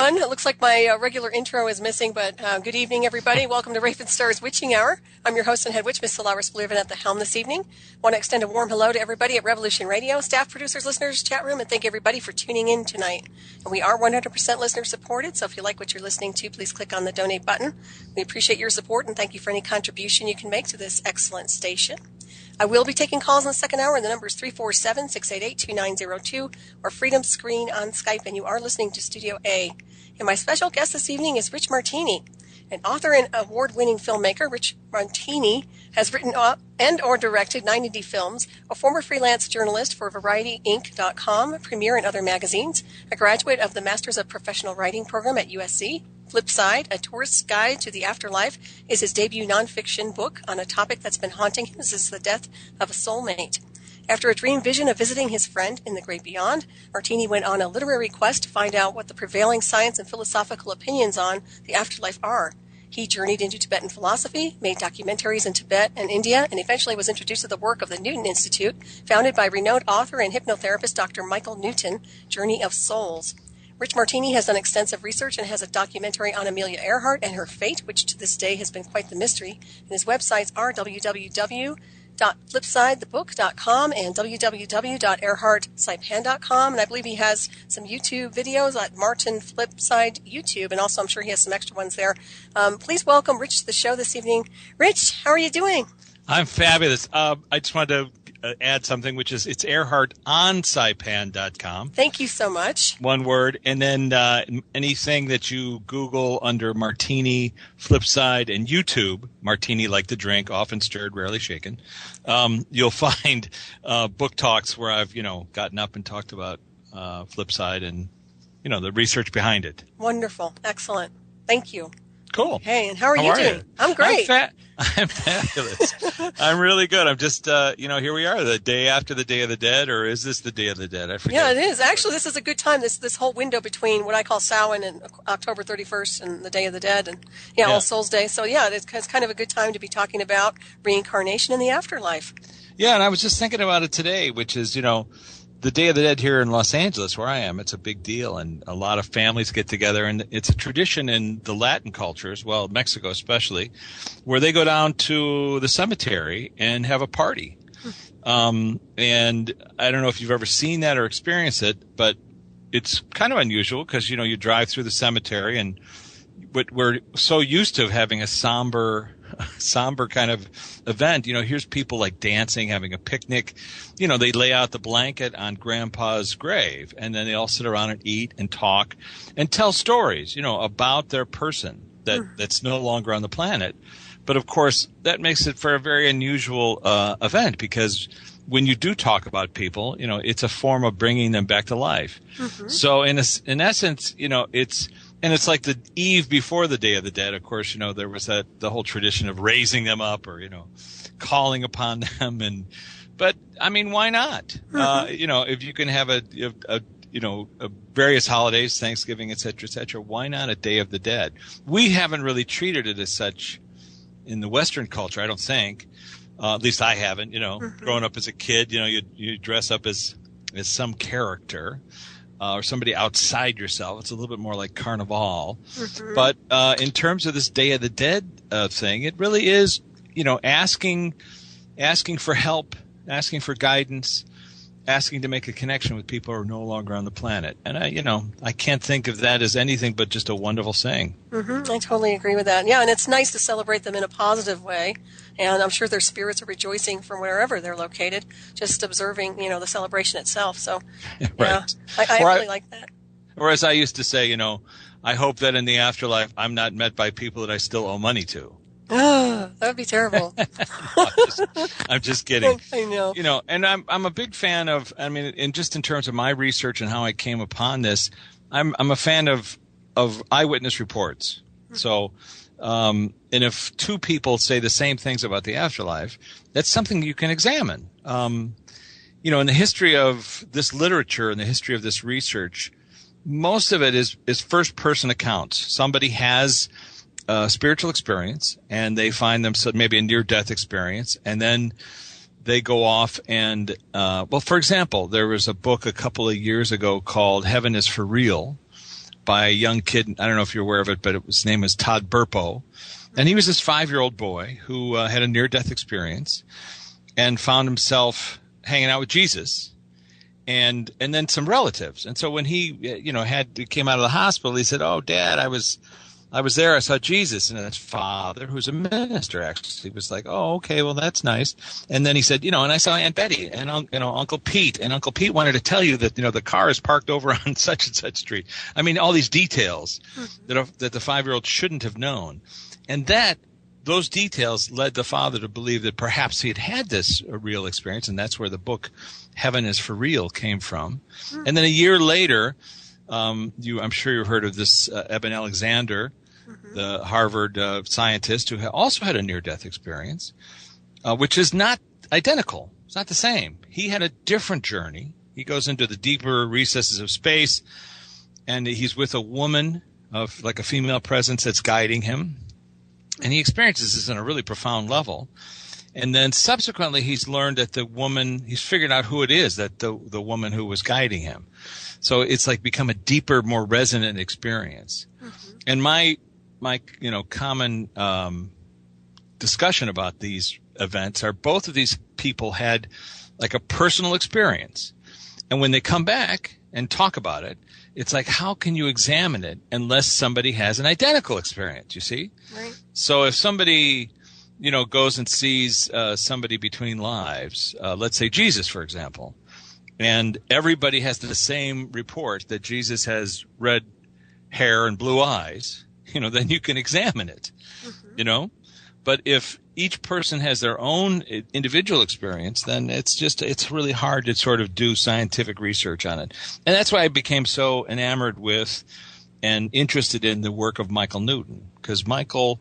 It looks like my regular intro is missing, but good evening, everybody. Welcome to Ravenstar's Witching Hour. I'm your host and head witch, Miss Solaris BlueRaven at the helm this evening. Want to extend a warm hello to everybody at Revolution Radio, staff, producers, listeners, chat room, and thank everybody for tuning in tonight. And we are 100% listener supported, so if you like what you're listening to, please click on the donate button. We appreciate your support and thank you for any contribution you can make to this excellent station. I will be taking calls in the second hour, and the number is 347-688-2902 or Freedom Screen on Skype, and you are listening to Studio A. And my special guest this evening is Rich Martini. An author and award-winning filmmaker, Rich Martini has written and or directed 9 indie films, a former freelance journalist for VarietyInc.com, Premiere, and other magazines, a graduate of the Masters of Professional Writing program at USC. FlipSide, A Tourist's Guide to the Afterlife, is his debut nonfiction book on a topic that's been haunting him since the death of a soulmate. After a dream vision of visiting his friend in the great beyond, Martini went on a literary quest to find out what the prevailing science and philosophical opinions on the afterlife are. He journeyed into Tibetan philosophy, made documentaries in Tibet and India, and eventually was introduced to the work of the Newton Institute, founded by renowned author and hypnotherapist Dr. Michael Newton, Journey of Souls. Rich Martini has done extensive research and has a documentary on Amelia Earhart and her fate, which to this day has been quite the mystery. And his websites are www.flipsidethebook.com and www.earhartsaipan.com. And I believe he has some YouTube videos at Martin Flipside YouTube, and also I'm sure he has some extra ones there. Please welcome Rich to the show this evening. Rich, how are you doing? I'm fabulous. I just wanted to add something, which is it's earhartsaipan.com. Thank you so much. One word. And then anything that you Google under Martini, Flipside, and YouTube, Martini like the drink, often stirred, rarely shaken, you'll find book talks where I've, gotten up and talked about Flipside and, the research behind it. Wonderful. Excellent. Thank you. Cool. Hey, and how are you doing? I'm great. I'm fabulous. I'm really good. I'm just, here we are, the day after the Day of the Dead, or is this the Day of the Dead? I forget. Yeah, it is. Actually, this is a good time, this whole window between what I call Samhain and October 31st and the Day of the Dead and, All Souls Day. So, it's kind of a good time to be talking about reincarnation and the afterlife. Yeah, and I was just thinking about it today, which is, the Day of the Dead here in Los Angeles, where I am, it's a big deal, and a lot of families get together, and it's a tradition in the Latin cultures, well, Mexico especially, where they go down to the cemetery and have a party. And I don't know if you've ever seen that or experienced it, but it's kind of unusual because, you drive through the cemetery, and we're so used to having a somber kind of event. Here's people like dancing, having a picnic. They lay out the blanket on grandpa's grave, and then they all sit around and eat and talk and tell stories, about their person that's no longer on the planet. But of course, that makes it for a very unusual event, because when you do talk about people, it's a form of bringing them back to life. Mm-hmm. So in essence, it's like the eve before the Day of the Dead. Of course, there was the whole tradition of raising them up or, calling upon them. But I mean, why not? Mm-hmm. If you can have a various holidays, Thanksgiving, et cetera, why not a Day of the Dead? We haven't really treated it as such in the Western culture, I don't think. At least I haven't, mm-hmm. Growing up as a kid, you dress up as some character. Or somebody outside yourself. It's a little bit more like Carnival. Mm-hmm. But in terms of this Day of the Dead thing, it really is, asking for help, asking for guidance, asking to make a connection with people who are no longer on the planet. And I can't think of that as anything but just a wonderful saying. Mm-hmm. I totally agree with that. Yeah, and it's nice to celebrate them in a positive way. And I'm sure their spirits are rejoicing from wherever they're located, just observing, the celebration itself. So, right. I really like that. Or as I used to say, I hope that in the afterlife I'm not met by people that I still owe money to. Oh, that would be terrible. No, I'm just kidding. I know. And I'm a big fan of, and just in terms of my research and how I came upon this, I'm a fan of eyewitness reports. Mm-hmm. So, and if two people say the same things about the afterlife, that's something you can examine. In the history of this literature and the history of this research, most of it is first-person accounts. Somebody has spiritual experience, and they find themselves maybe a near-death experience, and then they go off and, for example, there was a book a couple of years ago called Heaven is for Real, by a young kid. I don't know if you're aware of it, but his name was Todd Burpo. And he was this 5-year-old boy who had a near-death experience and found himself hanging out with Jesus and then some relatives. And so when he, came out of the hospital, he said, "Oh, Dad, I was there. I saw Jesus." And his father, who's a minister, actually was like, "Oh, okay, well, that's nice." And then he said, and I saw Aunt Betty and, Uncle Pete. And Uncle Pete wanted to tell you that, the car is parked over on such and such street. I mean, all these details that the 5-year-old shouldn't have known. And those details led the father to believe that perhaps he had this real experience. And that's where the book Heaven is for Real came from. And then a year later, I'm sure you've heard of this Eben Alexander, the Harvard scientist who also had a near-death experience, which is not identical. It's not the same. He had a different journey. He goes into the deeper recesses of space, and he's with a woman of like a female presence that's guiding him. And he experiences this on a really profound level. And then subsequently, he's learned that he's figured out who it is, that the woman who was guiding him. So it's like become a deeper, more resonant experience. And my common discussion about these events are both of these people had like a personal experience. And when they come back and talk about it, it's like, how can you examine it unless somebody has an identical experience, you see? Right. So if somebody, goes and sees somebody between lives, let's say Jesus, for example, and everybody has the same report that Jesus has red hair and blue eyes, then you can examine it, But if each person has their own individual experience, then it's really hard to sort of do scientific research on it. And that's why I became so enamored with and interested in the work of Michael Newton. Because Michael,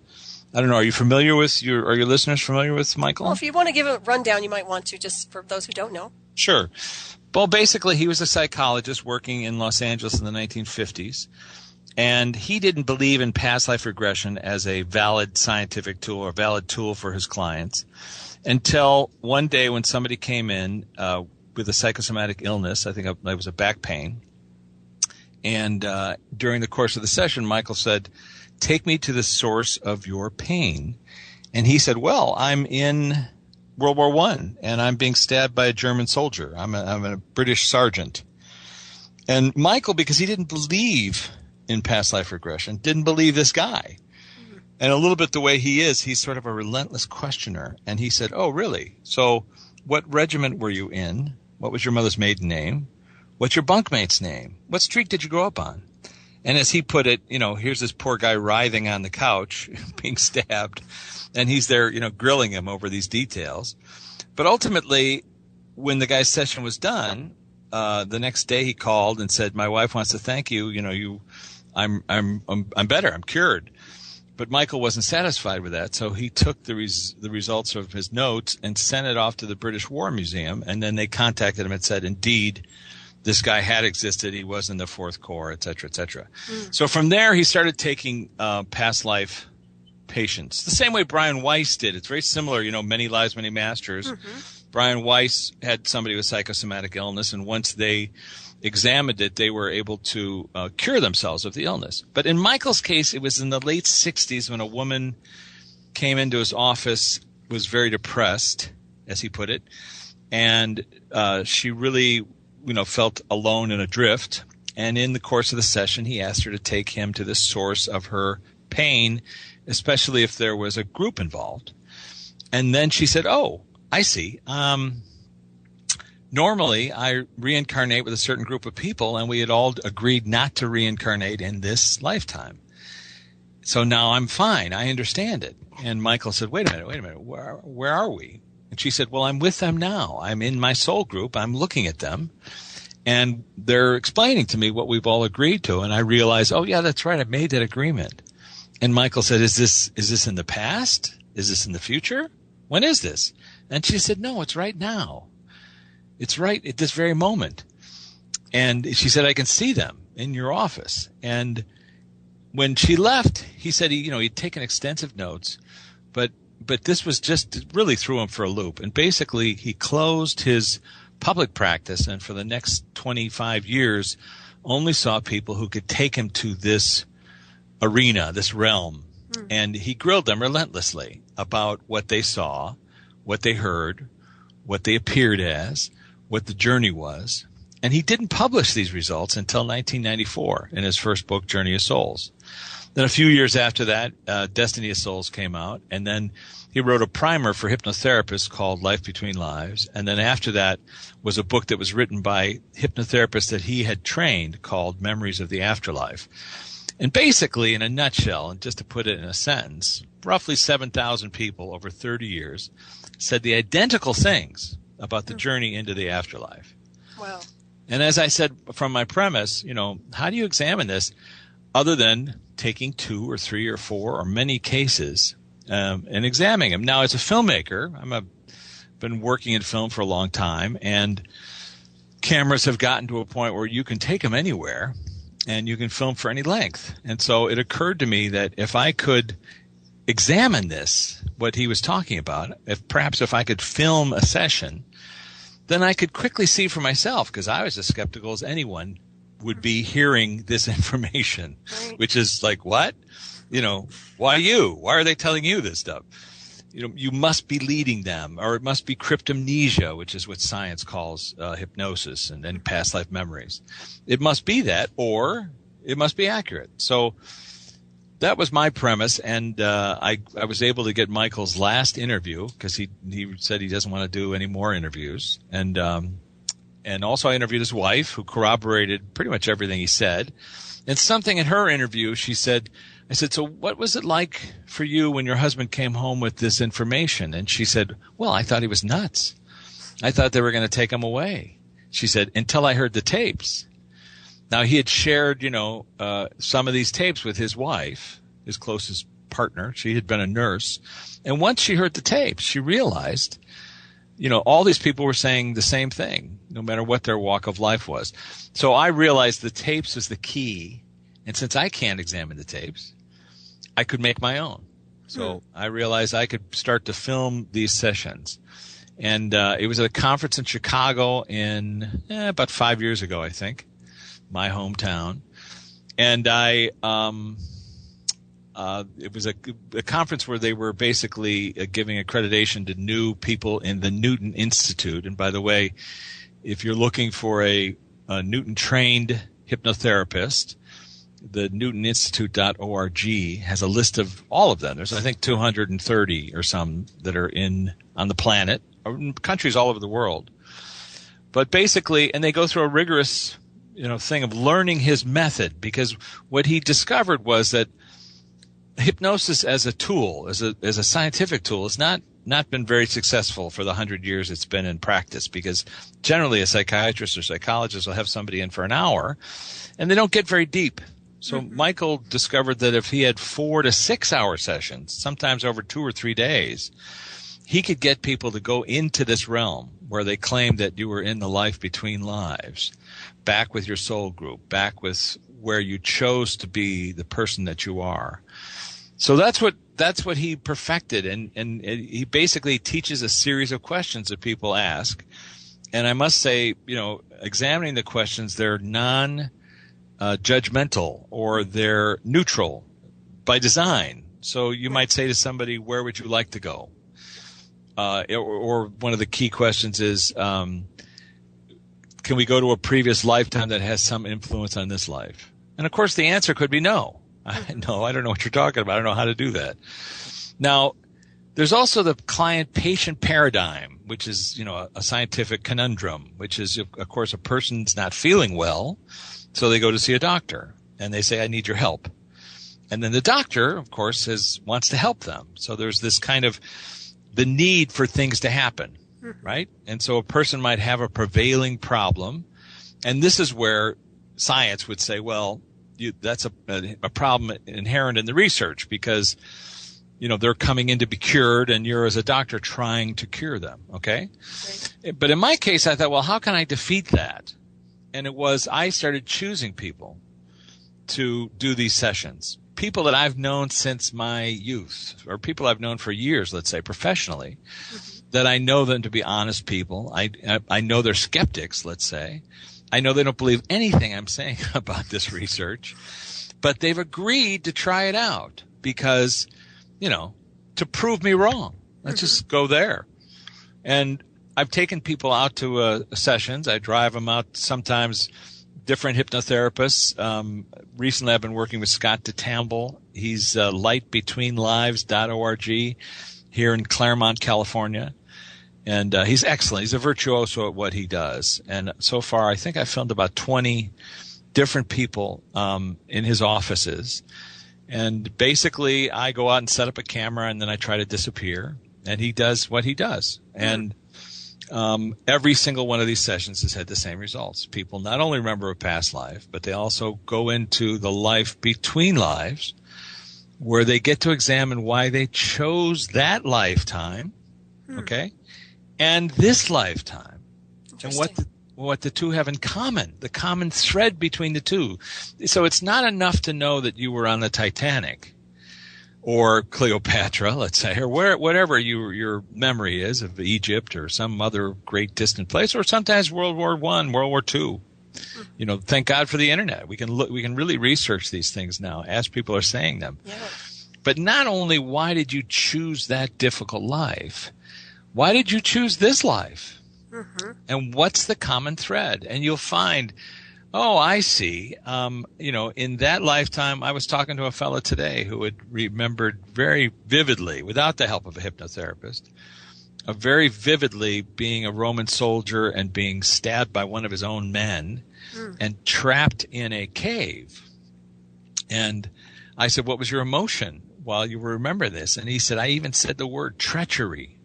I don't know, are your listeners familiar with Michael? Well, if you want to give a rundown, you might want to, just for those who don't know. Sure. Well, basically, he was a psychologist working in Los Angeles in the 1950s. And he didn't believe in past life regression as a valid scientific tool or valid tool for his clients until one day when somebody came in with a psychosomatic illness. I think it was a back pain. And during the course of the session, Michael said, "Take me to the source of your pain." And he said, "Well, I'm in World War I, and I'm being stabbed by a German soldier. I'm a British sergeant." And Michael, because he didn't believe in past life regression, didn't believe this guy. And a little bit the way he is, he's sort of a relentless questioner. And he said, "Oh, really? So what regiment were you in? What was your mother's maiden name? What's your bunkmate's name? What street did you grow up on?" And as he put it, here's this poor guy writhing on the couch, being stabbed, and he's there, grilling him over these details. But ultimately, when the guy's session was done, the next day he called and said, "My wife wants to thank you. I'm better. I'm cured." But Michael wasn't satisfied with that, so he took the results of his notes and sent it off to the British War Museum, and then they contacted him and said, indeed, this guy had existed. He was in the Fourth Corps, et cetera, et cetera. So from there, he started taking past life patients, the same way Brian Weiss did. It's very similar, many lives, many masters. Brian Weiss had somebody with psychosomatic illness, and once they examined it, they were able to cure themselves of the illness. But in Michael's case, it was in the late 60s when a woman came into his office, was very depressed, as he put it, and she really, felt alone and adrift. And in the course of the session, he asked her to take him to the source of her pain, especially if there was a group involved. And then she said, "Oh, I see. Normally, I reincarnate with a certain group of people, and we had all agreed not to reincarnate in this lifetime. So now I'm fine. I understand it." And Michael said, wait a minute. Where are we? And she said, "Well, I'm with them now. I'm in my soul group. I'm looking at them, and they're explaining to me what we've all agreed to." And I realized, oh, yeah, that's right. I made that agreement. And Michael said, is this in the past? Is this in the future? When is this? And she said, "No, it's right now. It's right at this very moment." And she said, "I can see them in your office." And when she left, he said he'd taken extensive notes, but this was just really threw him for a loop. And basically, he closed his public practice, and for the next 25 years only saw people who could take him to this arena, this realm. And he grilled them relentlessly about what they saw, what they heard, what they appeared as, what the journey was. And he didn't publish these results until 1994 in his first book, Journey of Souls. Then a few years after that, Destiny of Souls came out, and then he wrote a primer for hypnotherapists called Life Between Lives. And then after that was a book that was written by hypnotherapists that he had trained called Memories of the Afterlife. And basically, in a nutshell, and just to put it in a sentence, roughly 7,000 people over 30 years said the identical things about the journey into the afterlife. Wow. And as I said from my premise, how do you examine this other than taking 2 or 3 or 4 or many cases and examining them? Now, as a filmmaker, been working in film for a long time, and cameras have gotten to a point where you can take them anywhere and you can film for any length. And so it occurred to me that if I could examine this, what he was talking about, if I could film a session, then I could quickly see for myself, because I was as skeptical as anyone would be hearing this information, which is like, what? Why you? Why are they telling you this stuff? You must be leading them, or it must be cryptomnesia, which is what science calls hypnosis and past life memories. It must be that, or it must be accurate. So that was my premise, and I was able to get Michael's last interview because he said he doesn't want to do any more interviews, and also I interviewed his wife, who corroborated pretty much everything he said. And something in her interview, I said, so what was it like for you when your husband came home with this information? And she said, well, I thought he was nuts. I thought they were going to take him away. She said, until I heard the tapes. Now, he had shared, some of these tapes with his wife, his closest partner. She had been a nurse. And once she heard the tapes, she realized, all these people were saying the same thing, no matter what their walk of life was. So I realized the tapes was the key. And since I can't examine the tapes, I could make my own. So I realized I could start to film these sessions. And it was at a conference in Chicago about 5 years ago, I think, my hometown. And it was a conference where they were basically giving accreditation to new people in the Newton Institute. And by the way, if you're looking for a Newton-trained hypnotherapist, the newtoninstitute.org has a list of all of them. There's, I think, 230 or some that are on the planet, or in countries all over the world. But basically, and they go through a rigorous, thing of learning his method, because what he discovered was that hypnosis as a tool, as a scientific tool, has not been very successful for the 100 years it's been in practice, because generally a psychiatrist or psychologist will have somebody in for an hour, and they don't get very deep. So Michael discovered that if he had 4 to 6 hour sessions, sometimes over 2 or 3 days, he could get people to go into this realm where they claimed that you were in the life between lives, back with your soul group, back with where you chose to be the person that you are. So that's what he perfected, and he basically teaches a series of questions that people ask. And I must say, examining the questions, they're judgmental, or they're neutral by design. So you might say to somebody, where would you like to go? Or one of the key questions is, can we go to a previous lifetime that has some influence on this life? And of course the answer could be no. No, I don't know what you're talking about. I don't know how to do that. Now, there's also the client-patient paradigm, which is, a scientific conundrum, which is, of course, a person's not feeling well, so they go to see a doctor, and they say, I need your help. And then the doctor, of course, wants to help them. So there's this kind of the need for things to happen, right? And so a person might have a prevailing problem, and this is where science would say, well, that's a problem inherent in the research, because they're coming in to be cured, and you're, as a doctor, trying to cure them, okay? Right. But in my case, I thought, well, how can I defeat that? And I started choosing people to do these sessions, people that I've known since my youth, or people I've known for years, let's say, professionally, that I know them to be honest people. I know they're skeptics, let's say. I know they don't believe anything I'm saying about this research, but they've agreed to try it out because, to prove me wrong. Let's just go there. And I've taken people out to sessions. I drive them out, sometimes different hypnotherapists. Recently, I've been working with Scott DeTamble. He's lightbetweenlives.org here in Claremont, California. And he's excellent. He's a virtuoso at what he does. And so far, I think I filmed about 20 different people in his offices. And basically, I go out and set up a camera, and then I try to disappear. And he does what he does. And every single one of these sessions has had the same results. People not only remember a past life, but they also go into the life between lives, where they get to examine why they chose that lifetime, okay, and this lifetime, and what the two have in common, the common thread between the two. So it's not enough to know that you were on the Titanic or Cleopatra, let's say, or whatever your memory is of Egypt or some other great distant place, or sometimes World War I, World War II. Thank God for the internet. We can really research these things now as people are saying them. Yeah. But not only why did you choose that difficult life, why did you choose this life? And what's the common thread? And you'll find, oh, I see. In that lifetime, I was talking to a fellow today who had remembered very vividly, without the help of a hypnotherapist, very vividly being a Roman soldier and being stabbed by one of his own men and trapped in a cave. And I said, what was your emotion while you remember this? And he said, I even said the word treachery.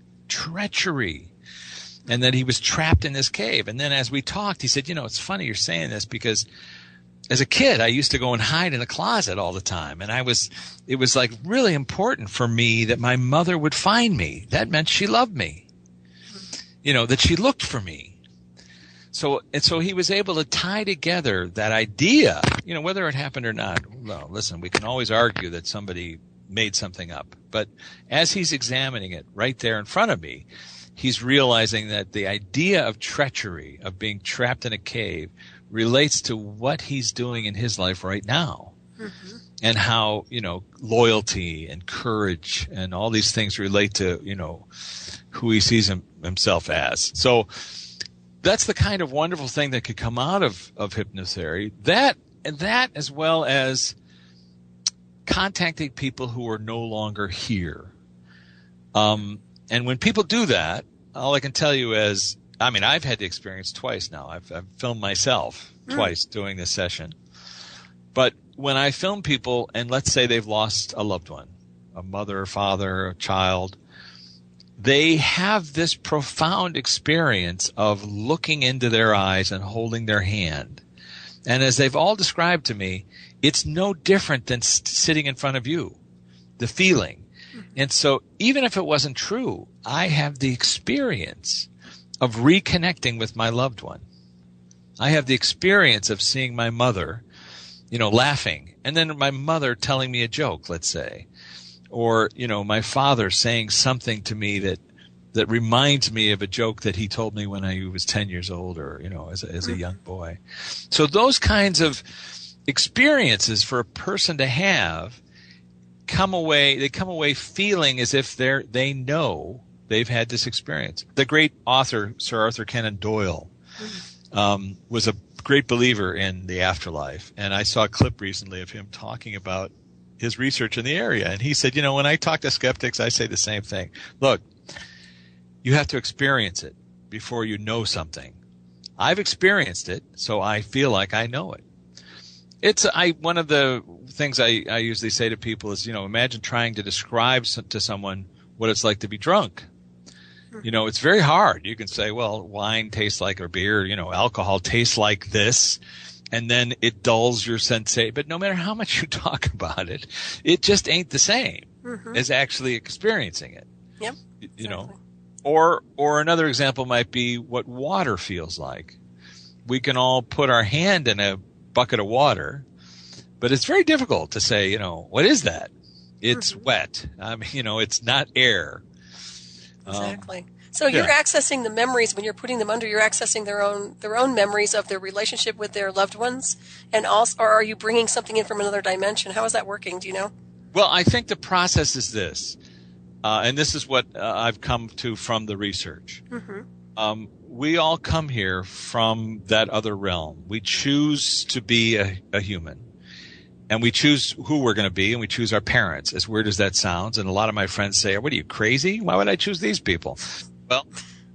And that he was trapped in this cave. And then as we talked, he said, it's funny you're saying this because as a kid, I used to go and hide in a closet all the time. And it was like really important for me that my mother would find me. That meant she loved me, that she looked for me. So he was able to tie together that idea, whether it happened or not. Well, listen, we can always argue that somebody made something up. But as he's examining it right there in front of me, he's realizing that the idea of treachery, of being trapped in a cave, relates to what he's doing in his life right now. And how, loyalty and courage and all these things relate to, who he sees himself as. So that's the kind of wonderful thing that could come out of hypnotherapy. That as well as contacting people who are no longer here. And when people do that, all I can tell you is, I've had the experience twice now. I've filmed myself twice doing this session. But when I film people, and let's say they've lost a loved one, a mother, father, a child, they have this profound experience of looking into their eyes and holding their hand. And as they've all described to me, it's no different than sitting in front of you, the feeling. And so even if it wasn't true, I have the experience of reconnecting with my loved one. I have the experience of seeing my mother, laughing, and then my mother telling me a joke, let's say, or, my father saying something to me that reminds me of a joke that he told me when I was 10 years old or, as a young boy. So those kinds of experiences for a person to have come away feeling as if they know they've had this experience. The great author, Sir Arthur Conan Doyle, was a great believer in the afterlife. And I saw a clip recently of him talking about his research in the area. And he said, when I talk to skeptics, I say the same thing. Look, you have to experience it before you know something. I've experienced it, so I feel like I know it. One of the things I usually say to people is, imagine trying to describe to someone what it's like to be drunk. It's very hard. You can say, well, wine tastes like, or beer, alcohol tastes like this, and then it dulls your sensation. But no matter how much you talk about it, it just ain't the same as actually experiencing it. Yep. Exactly. Or another example might be what water feels like. We can all put our hand in a bucket of water, but it's very difficult to say, what is that? It's wet. It's not air. Exactly. So you're accessing the memories when you're putting them under. You're accessing their own memories of their relationship with their loved ones, and also, or are you bringing something in from another dimension? How is that working? Do you know? Well, I think the process is this, and this is what I've come to from the research. Mm-hmm. We all come here from that other realm. We choose to be a human. And we choose who we're going to be, and we choose our parents, as weird as that sounds. And a lot of my friends say, what are you, crazy? Why would I choose these people? Well,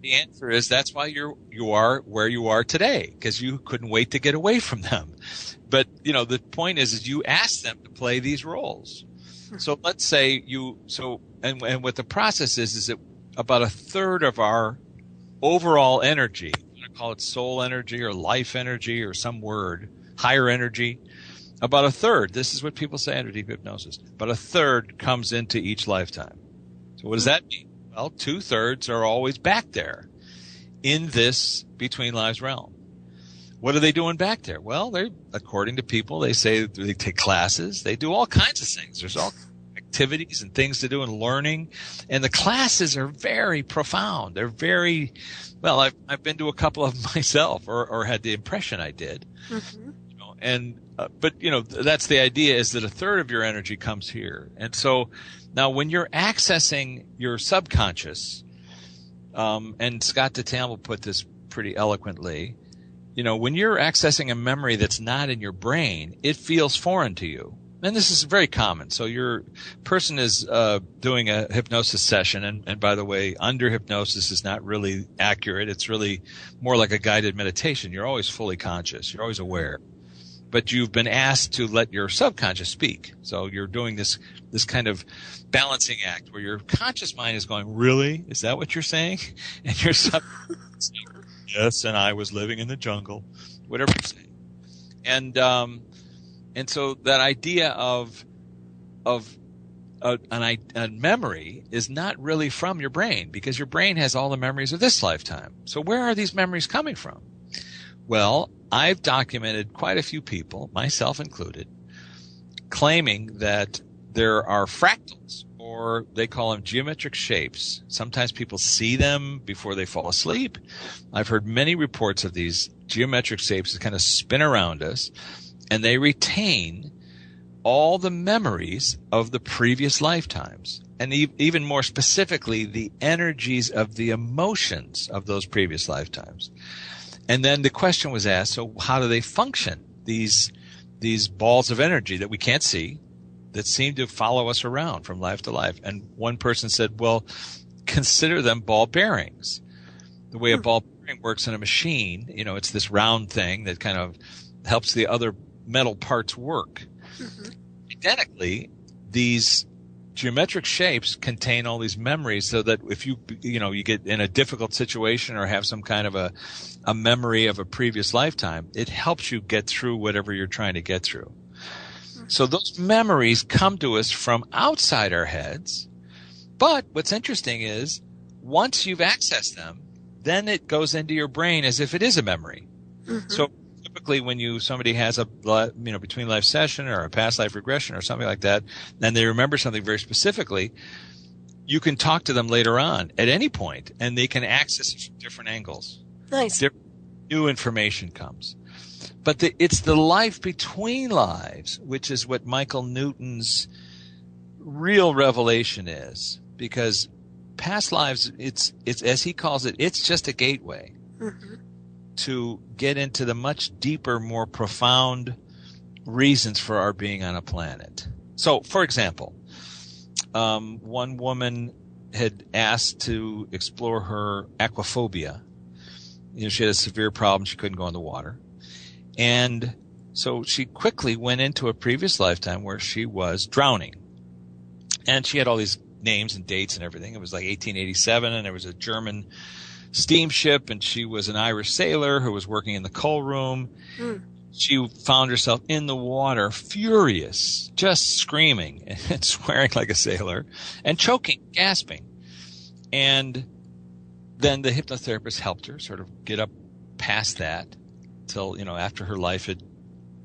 the answer is that's why you are where you are today, because you couldn't wait to get away from them. But, the point is you ask them to play these roles. So let's say and what the process is that about a third of our overall energy, I'm going to call it soul energy or life energy or some word, higher energy, about a third, this is what people say under deep hypnosis, about a third comes into each lifetime. So what does that mean? Well, 2/3 are always back there in this between lives realm. What are they doing back there? Well, according to people, they say they take classes. They do all kinds of things. There's all activities and things to do and learning. And the classes are very profound. They're very, well, I've been to a couple of them myself or had the impression I did. Mm-hmm. But that's the idea, is that a third of your energy comes here. And so now when you're accessing your subconscious, and Scott DeTamble put this pretty eloquently, when you're accessing a memory that's not in your brain, it feels foreign to you. And this is very common. So your person is doing a hypnosis session, and by the way, under hypnosis is not really accurate. It's really more like a guided meditation. You're always fully conscious. You're always aware. But you've been asked to let your subconscious speak. So you're doing this kind of balancing act where your conscious mind is going, really? Is that what you're saying? And your subconscious is saying, yes, and I was living in the jungle, whatever you're saying. And so that idea of a memory is not really from your brain, because your brain has all the memories of this lifetime. So where are these memories coming from? Well, I've documented quite a few people, myself included, claiming that there are fractals, or they call them geometric shapes. Sometimes people see them before they fall asleep. I've heard many reports of these geometric shapes that kind of spin around us, and they retain all the memories of the previous lifetimes, and even more specifically, the energies of the emotions of those previous lifetimes. And then the question was asked, so how do they function, these balls of energy that we can't see, that seem to follow us around from life to life? And one person said, well, consider them ball bearings. The way a ball bearing works in a machine, it's this round thing that kind of helps the other metal parts work. Mm-hmm. Identically, these geometric shapes contain all these memories, so that if you get in a difficult situation or have some kind of a memory of a previous lifetime, it helps you get through whatever you're trying to get through. Mm-hmm. So those memories come to us from outside our heads. But what's interesting is once you've accessed them, then it goes into your brain as if it is a memory. Mm-hmm. So typically when somebody has a between life session or a past life regression or something like that, and they remember something very specifically, you can talk to them later on at any point, and they can access it from different angles. Nice. New information comes. But it's the life between lives, which is what Michael Newton's real revelation is, because past lives, it's as he calls it, it's just a gateway. Mm-hmm. To get into the much deeper, more profound reasons for our being on a planet. So, for example, one woman had asked to explore her aquaphobia. She had a severe problem. She couldn't go in the water. And so she quickly went into a previous lifetime where she was drowning. And she had all these names and dates and everything. It was like 1887, and there was a German steamship, and she was an Irish sailor who was working in the coal room. She found herself in the water, furious, just screaming and swearing like a sailor, and choking, gasping. And then the hypnotherapist helped her sort of get up past that till, after her life had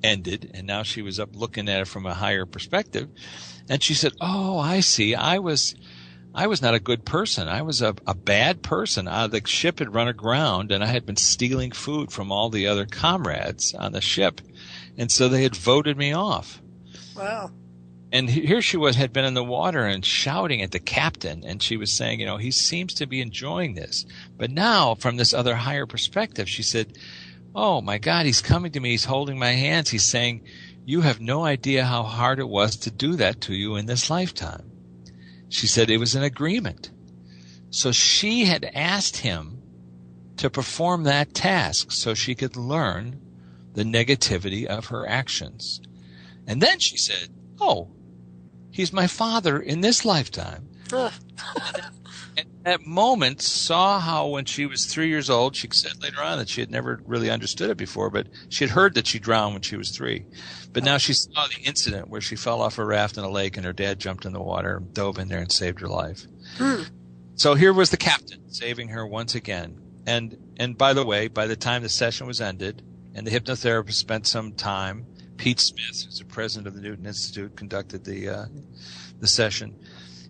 ended, and now she was up looking at it from a higher perspective. And she said, oh, I see. I was I was not a good person. I was a bad person. The ship had run aground, and I had been stealing food from all the other comrades on the ship. And so they had voted me off. Wow. And here she had been in the water and shouting at the captain. And she was saying, he seems to be enjoying this. But now, from this other higher perspective, she said, oh, my God, he's coming to me. He's holding my hands. He's saying, you have no idea how hard it was to do that to you in this lifetime. She said it was an agreement. So she had asked him to perform that task so she could learn the negativity of her actions. And then she said, oh, he's my father in this lifetime. And that moment saw how when she was 3 years old, she said later on that she had never really understood it before, but she had heard that she drowned when she was 3. But now she saw the incident where she fell off a raft in a lake and her dad jumped in the water and dove in there and saved her life. So here was the captain saving her once again. And by the way, by the time the session was ended and the hypnotherapist spent some time, Pete Smith, who's the president of the Newton Institute, conducted the session.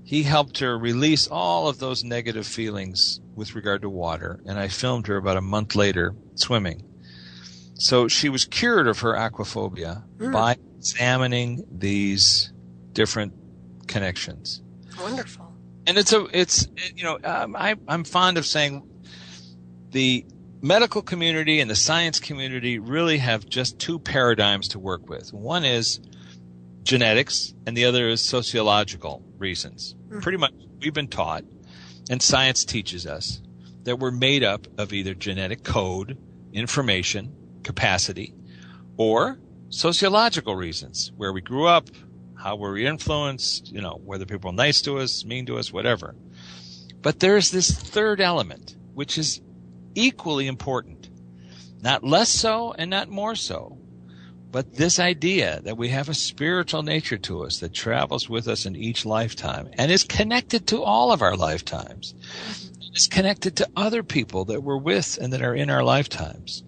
He helped her release all of those negative feelings with regard to water, and I filmed her about a month later swimming. So she was cured of her aquaphobia by examining these different connections. Wonderful. And I'm fond of saying the medical community and the science community really have just 2 paradigms to work with. One is genetics, and the other is sociological reasons. Pretty much we've been taught, and science teaches us, that we're made up of either genetic code, information, capacity, or sociological reasons, where we grew up, how were we influenced, whether people are nice to us, mean to us, whatever. But there's this third element, which is equally important, not less so and not more so. But this idea that we have a spiritual nature to us that travels with us in each lifetime and is connected to all of our lifetimes, is connected to other people that we're with and that are in our lifetimes.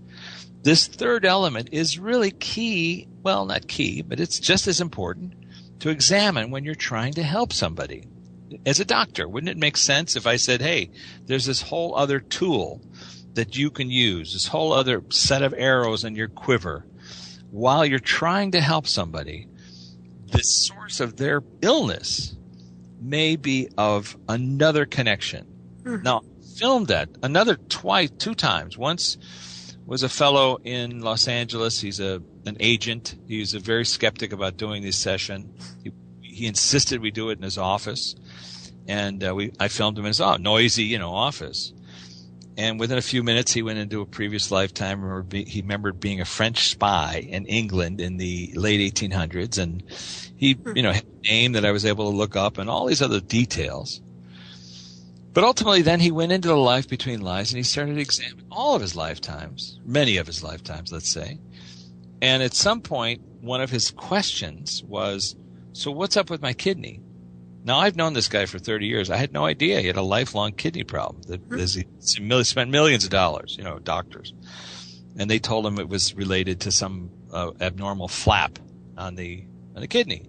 This third element is really key, well, not key, but it's just as important to examine when you're trying to help somebody. As a doctor, wouldn't it make sense if I said, hey, there's this whole other tool that you can use, this whole other set of arrows in your quiver, while you're trying to help somebody, the source of their illness may be of another connection. Now, I filmed that two times. Once was a fellow in Los Angeles. He's an agent. He's a very skeptic about doing this session. He insisted we do it in his office. And I filmed him in his noisy, office. And within a few minutes, he went into a previous lifetime. He remembered being a French spy in England in the late 1800s. And he, had a name that I was able to look up and all these other details. But ultimately, then he went into the life between lives and he started examining all of his lifetimes, many of his lifetimes, let's say. And at some point, one of his questions was, so what's up with my kidney? Now, I've known this guy for 30 years. I had no idea he had a lifelong kidney problem. He spent millions of dollars, doctors. And they told him it was related to some abnormal flap on the kidney.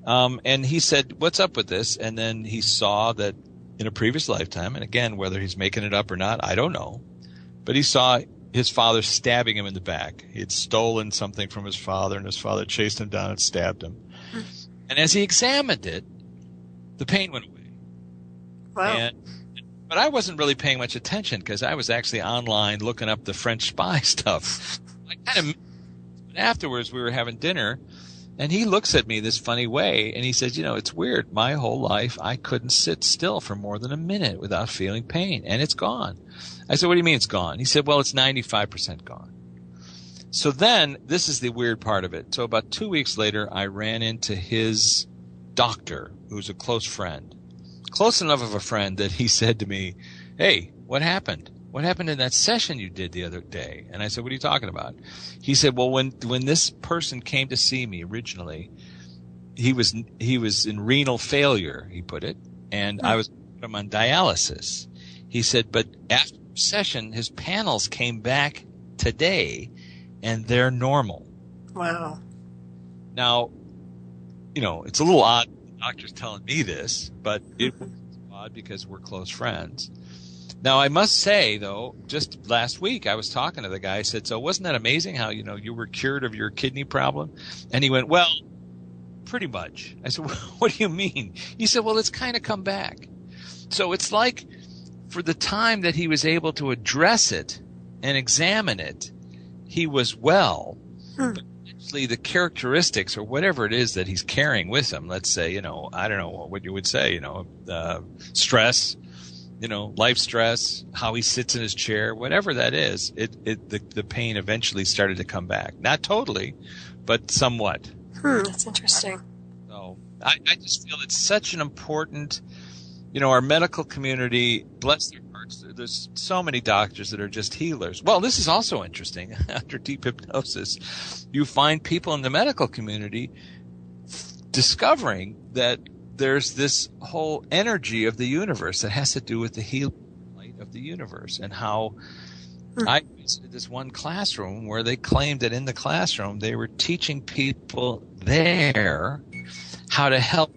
And he said, what's up with this? And then he saw that in a previous lifetime, and again, whether he's making it up or not, I don't know, but he saw his father stabbing him in the back. He had stolen something from his father, and his father chased him down and stabbed him. And as he examined it, the pain went away. Wow. But I wasn't really paying much attention because I was actually online looking up the French spy stuff. Afterwards, we were having dinner, and he looks at me this funny way, and he says, it's weird. My whole life, I couldn't sit still for more than a minute without feeling pain, and it's gone. I said, what do you mean it's gone? He said, well, it's 95% gone. So then, this is the weird part of it. So about 2 weeks later, I ran into his doctor, who's a close friend. Close enough of a friend that he said to me, hey, what happened? What happened in that session you did the other day? And I said, what are you talking about? He said, well, when this person came to see me originally, he was in renal failure, he put it, and I was put him on dialysis. He said, but after the session, his panels came back today, and they're normal. Wow. Now, it's a little odd doctor's telling me this, but it was odd because we're close friends. Now, I must say, though, just last week I was talking to the guy. I said, so wasn't that amazing how, you were cured of your kidney problem? And he went, well, pretty much. I said, well, what do you mean? He said, well, it's kind of come back. So it's like for the time that he was able to address it and examine it, he was well. But actually the characteristics or whatever it is that he's carrying with him, let's say, I don't know what you would say, stress, life stress, how he sits in his chair, whatever that is, the pain eventually started to come back. Not totally, but somewhat. That's interesting. So I just feel it's such an important, our medical community, bless their hearts, there's so many doctors that are just healers. Well, this is also interesting. After deep hypnosis, you find people in the medical community discovering that there's this whole energy of the universe that has to do with the healing light of the universe, and how I visited this one classroom where they claimed that in the classroom they were teaching people there how to help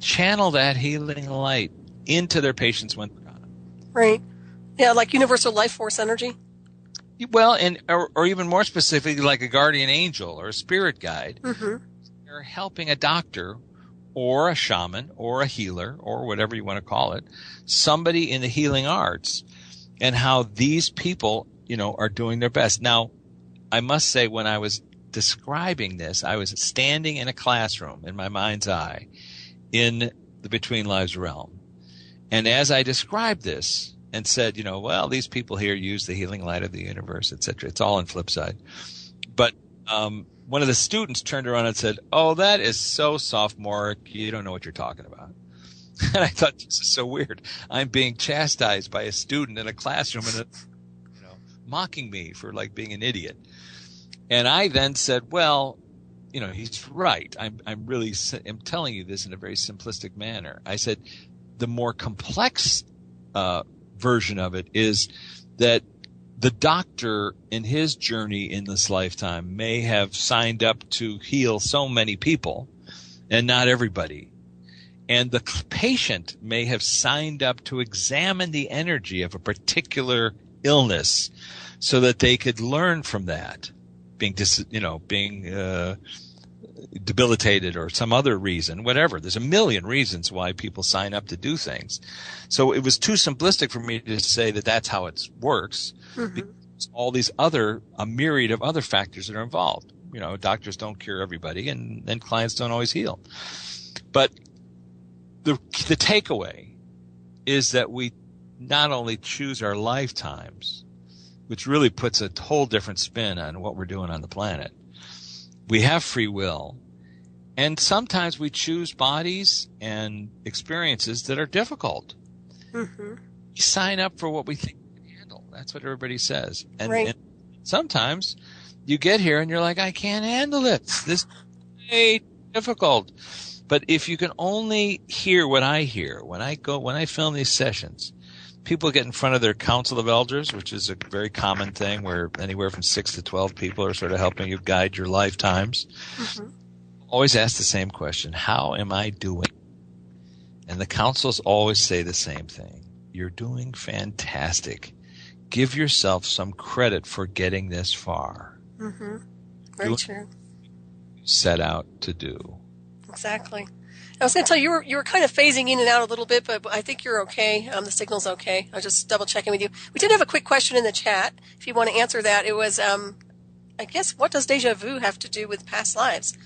channel that healing light into their patients when they're on it. Right. Yeah, like universal life force energy. Well, or even more specifically, like a guardian angel or a spirit guide. They're helping a doctor or a shaman or a healer or whatever you want to call it, somebody in the healing arts, and how these people, are doing their best. Now, I must say, when I was describing this, I was standing in a classroom in my mind's eye in the Between Lives realm. And as I described this and said, well, these people here use the healing light of the universe, etc. It's all in FlipSide. But one of the students turned around and said, oh, that is so sophomoric. You don't know what you're talking about. And I thought, this is so weird. I'm being chastised by a student in a classroom and mocking me for being an idiot. And I then said, well, he's right. I'm telling you this in a very simplistic manner. I said, the more complex version of it is that the doctor in his journey in this lifetime may have signed up to heal so many people and not everybody. And the patient may have signed up to examine the energy of a particular illness so that they could learn from that, being debilitated or some other reason, whatever. There's a million reasons why people sign up to do things. So it was too simplistic for me to say that that's how it works. Because all these a myriad of other factors that are involved. Doctors don't cure everybody, and clients don't always heal. But the takeaway is that we not only choose our lifetimes, which really puts a whole different spin on what we're doing on the planet. We have free will, and sometimes we choose bodies and experiences that are difficult. We sign up for what we think we can handle. That's what everybody says. And sometimes you get here and you're like, I can't handle it. This is way difficult. But if you can only hear what I hear when I film these sessions, people get in front of their council of elders, which is a very common thing where anywhere from 6 to 12 people are sort of helping you guide your lifetimes. Always ask the same question. How am I doing? And the councils always say the same thing. You're doing fantastic. Give yourself some credit for getting this far. Very true. Set out to do. Exactly. I was going to tell you, you were kind of phasing in and out a little bit, but I think you're okay. The signal's okay. I was just double checking with you. We did have a quick question in the chat. If you want to answer that, it was, I guess, what does deja vu have to do with past lives?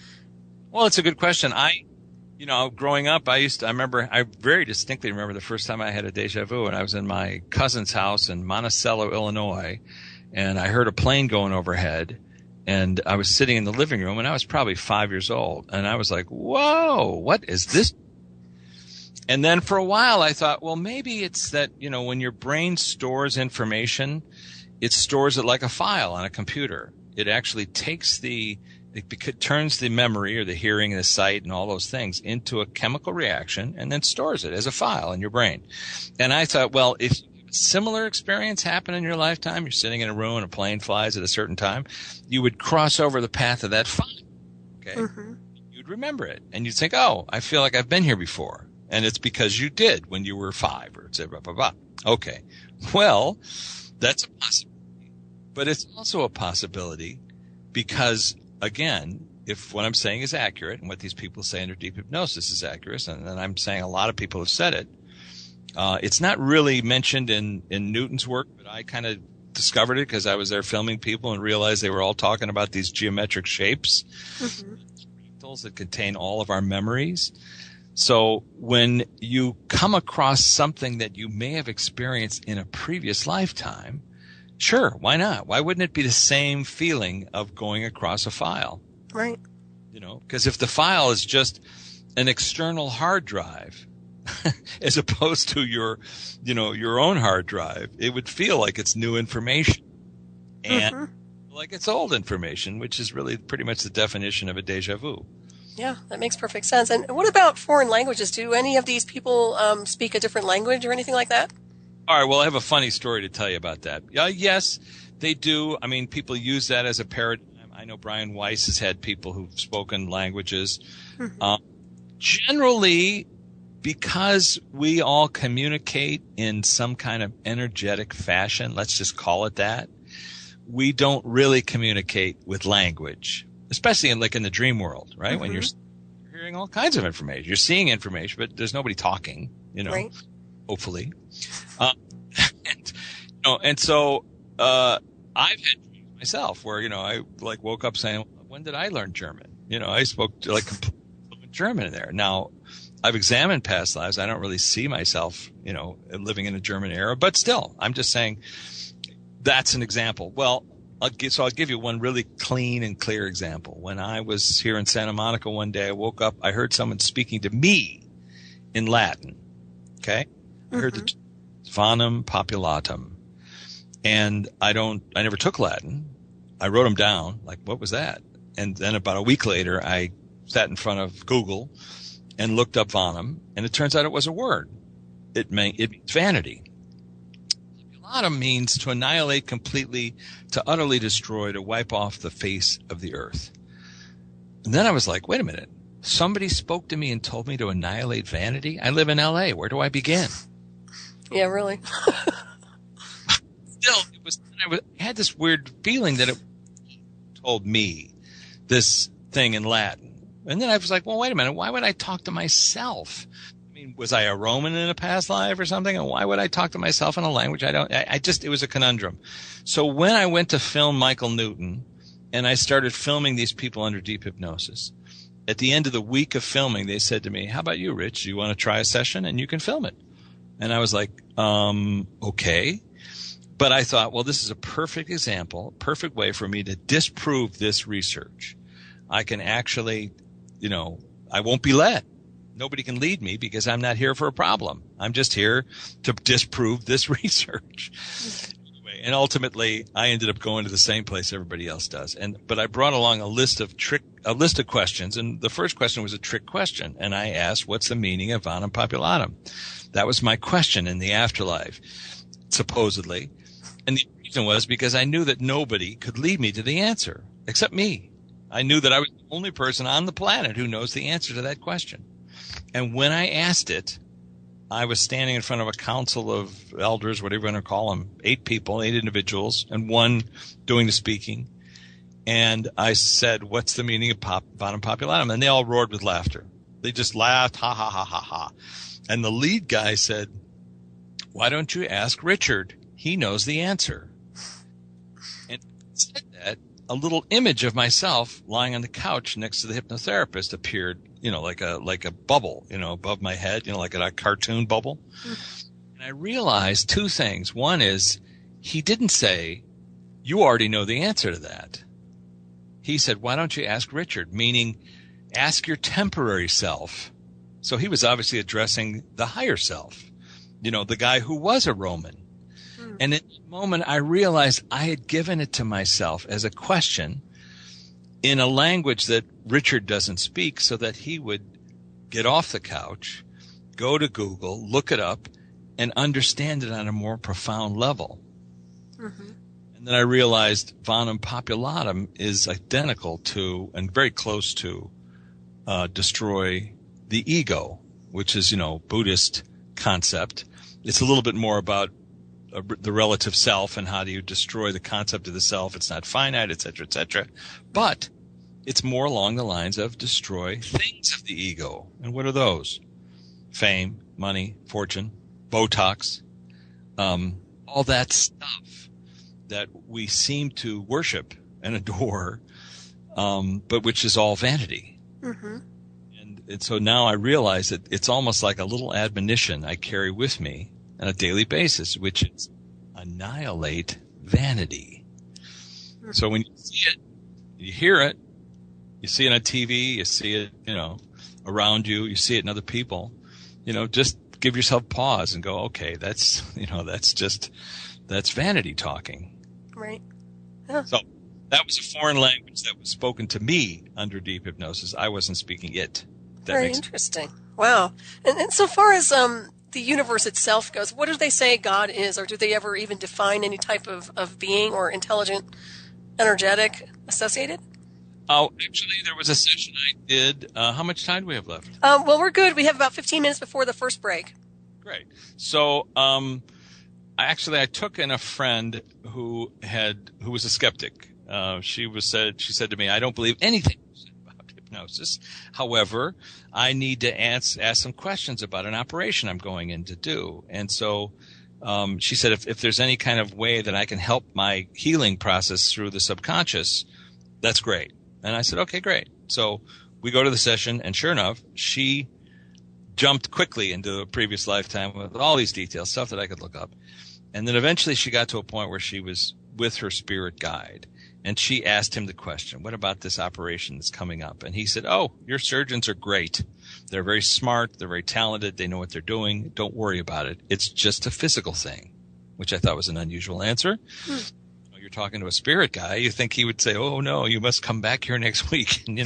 Well, it's a good question. Growing up, I very distinctly remember the first time I had a deja vu, and I was in my cousin's house in Monticello, Illinois, and I heard a plane going overhead. And I was sitting in the living room, and I was probably 5 years old. And I was like, whoa, what is this? And then for a while, I thought, well, maybe it's that, when your brain stores information, it stores it like a file on a computer. It actually takes it turns the memory or the hearing and the sight and all those things into a chemical reaction and then stores it as a file in your brain. And I thought, well, if similar experience happened in your lifetime, you're sitting in a room and a plane flies at a certain time, you would cross over the path of that file. Okay. You'd remember it. And you'd think, oh, I feel like I've been here before. And it's because you did when you were 5 or blah, blah, blah. Okay. Well, that's a possibility. But it's also a possibility because, again, if what I'm saying is accurate and what these people say under deep hypnosis is accurate, and I'm saying a lot of people have said it, it's not really mentioned in Newton's work, but I kind of discovered it because I was there filming people and realized they were all talking about these geometric shapes that contain all of our memories. So when you come across something that you may have experienced in a previous lifetime, sure, why not? Why wouldn't it be the same feeling of going across a file? Right. Because if the file is just an external hard drive, as opposed to your own hard drive, it would feel like it's new information and like it's old information, which is really pretty much the definition of a deja vu. Yeah, that makes perfect sense. And what about foreign languages? Do any of these people speak a different language or anything like that? All right, well, I have a funny story to tell you about that. Yes, they do. I mean, people use that as a paradigm. I know Brian Weiss has had people who've spoken languages. Generally, because we all communicate in some kind of energetic fashion, let's just call it that, we don't really communicate with language, especially in the dream world, right? When you're hearing all kinds of information. You're seeing information, but there's nobody talking, right. Hopefully. And so I've had dreams myself where, I woke up saying, when did I learn German? I spoke complete German in there. Now, I've examined past lives. I don't really see myself, living in a German era, but still, I'm just saying that's an example. Well, I'll give you one really clean and clear example. When I was here in Santa Monica one day, I woke up, I heard someone speaking to me in Latin. Okay. I heard the Vanum Populatum. And I never took Latin. I wrote them down. What was that? And then about a week later, I sat in front of Google and looked up Vanum, and it turns out it was a word. It means vanity. Populatum means to annihilate completely, to utterly destroy, to wipe off the face of the earth. And then I was like, wait a minute. Somebody spoke to me and told me to annihilate vanity? I live in L.A. Where do I begin? Yeah, really. Still, I had this weird feeling that it told me this thing in Latin. And then I was like, well, wait a minute. Why would I talk to myself? I mean, was I a Roman in a past life or something? And why would I talk to myself in a language it was a conundrum. So when I went to film Michael Newton and I started filming these people under deep hypnosis, at the end of the week of filming, they said to me, how about you, Rich? Do you want to try a session and you can film it? And I was like, okay. But I thought, well, this is a perfect example, perfect way for me to disprove this research. I can actually, I won't be led. Nobody can lead me because I'm not here for a problem. I'm just here to disprove this research. And ultimately, I ended up going to the same place everybody else does. But I brought along a list of questions, and the first question was a trick question. And I asked, what's the meaning of Vanum Populatum? That was my question in the afterlife, supposedly. And the reason was because I knew that nobody could lead me to the answer except me. I knew that I was the only person on the planet who knows the answer to that question. And when I asked it, I was standing in front of a council of elders, whatever you want to call them, 8 people, 8 individuals, and one doing the speaking. And I said, what's the meaning of Vanum Populatum? And they all roared with laughter. They just laughed, ha, ha, ha, ha, ha. And the lead guy said, why don't you ask Richard? He knows the answer. And said that, a little image of myself lying on the couch next to the hypnotherapist appeared, like a bubble, above my head, like a cartoon bubble. And I realized 2 things. One is he didn't say, you already know the answer to that. He said, why don't you ask Richard? Meaning, ask your temporary self. So he was obviously addressing the higher self, the guy who was a Roman. And in that moment, I realized I had given it to myself as a question in a language that Richard doesn't speak, so that he would get off the couch, go to Google, look it up, and understand it on a more profound level. And then I realized Vanum Populatum is identical to and very close to destroy the ego, which is, Buddhist concept. It's a little bit more about the relative self and how do you destroy the concept of the self. It's not finite, et cetera, et cetera. But it's more along the lines of destroy things of the ego. And what are those? Fame, money, fortune, Botox, all that stuff that we seem to worship and adore, but which is all vanity. Mm-hmm. And so now I realize that it's almost like a little admonition I carry with me on a daily basis, which is annihilate vanity. Mm-hmm. So when you see it, you hear it, you see it on TV, you see it, around you, you see it in other people, just give yourself pause and go, okay, that's vanity talking. Right. Yeah. So that was a foreign language that was spoken to me under deep hypnosis. I wasn't speaking it. Very interesting. Wow. And so far as the universe itself goes, what do they say God is, or do they ever even define any type of being or intelligent, energetic associated? Oh, actually, there was a session I did. How much time do we have left? Well, we're good. We have about 15 minutes before the first break. Great. So, I took in a friend who was a skeptic. She said to me, "I don't believe anything about hypnosis. However, I need to ask some questions about an operation I'm going in to do." And so, she said, if there's any kind of way that I can help my healing process through the subconscious, that's great. And I said, okay, great. So we go to the session, and sure enough, she jumped quickly into a previous lifetime with all these details, stuff that I could look up. And then eventually she got to a point where she was with her spirit guide, and she asked him the question, what about this operation that's coming up? And he said, oh, your surgeons are great. They're very smart. They're very talented. They know what they're doing. Don't worry about it. It's just a physical thing, which I thought was an unusual answer. You're talking to a spirit guy, you think he would say, oh, no, you must come back here next week. And,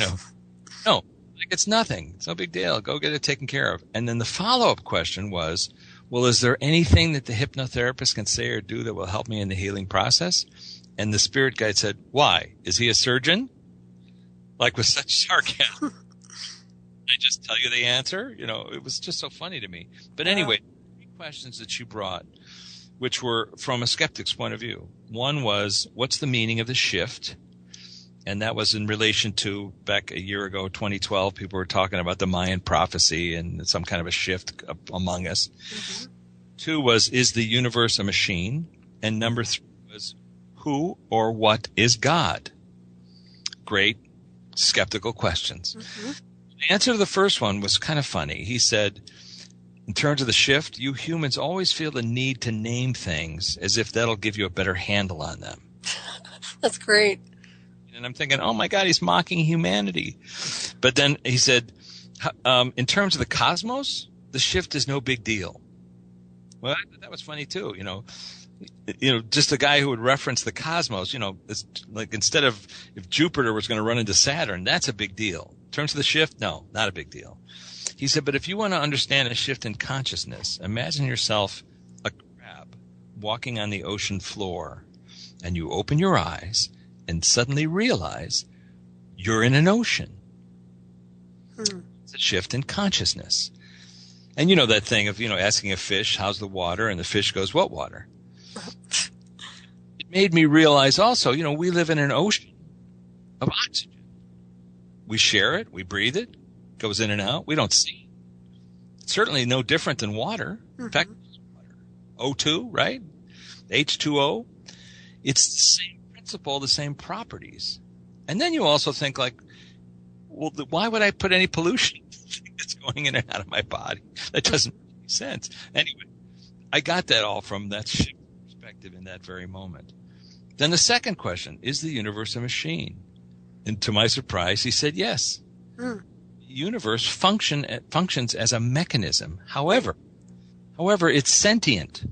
no, like it's nothing. It's no big deal. Go get it taken care of. And then the follow-up question was, well, is there anything that the hypnotherapist can say or do that will help me in the healing process? And the spirit guide said, why? Is he a surgeon? Like with such sarcasm. I just tell you the answer. It was just so funny to me. But anyway, 3 questions that you brought, which were from a skeptic's point of view. One was, what's the meaning of the shift? And that was in relation to back a year ago, 2012, people were talking about the Mayan prophecy and some kind of a shift among us. Mm-hmm. 2 was, is the universe a machine? And number 3 was, who or what is God? Great skeptical questions. Mm-hmm. The answer to the first one was kind of funny. He said, in terms of the shift, you humans always feel the need to name things as if that'll give you a better handle on them. That's great. And I'm thinking, oh my God, he's mocking humanity. But then he said, in terms of the cosmos, the shift is no big deal. Well, that was funny too. Just a guy who would reference the cosmos, it's like instead of if Jupiter was going to run into Saturn, that's a big deal. In terms of the shift, no, not a big deal. He said, but if you want to understand a shift in consciousness, imagine yourself a crab walking on the ocean floor, and you open your eyes and suddenly realize you're in an ocean. It's a shift in consciousness. And that thing of, asking a fish, how's the water? And the fish goes, what water? It made me realize also, we live in an ocean of oxygen. We share it. We breathe it. Goes in and out. We don't see. It's certainly no different than water. Mm-hmm. In fact, water. O2, right? H2O. It's the same principle, the same properties. And then you also think like, well, why would I put any pollution that's going in and out of my body? That doesn't make any sense. Anyway, I got that all from that perspective in that very moment. Then the second question, is the universe a machine? And to my surprise, he said yes. The universe functions as a mechanism. However, it's sentient.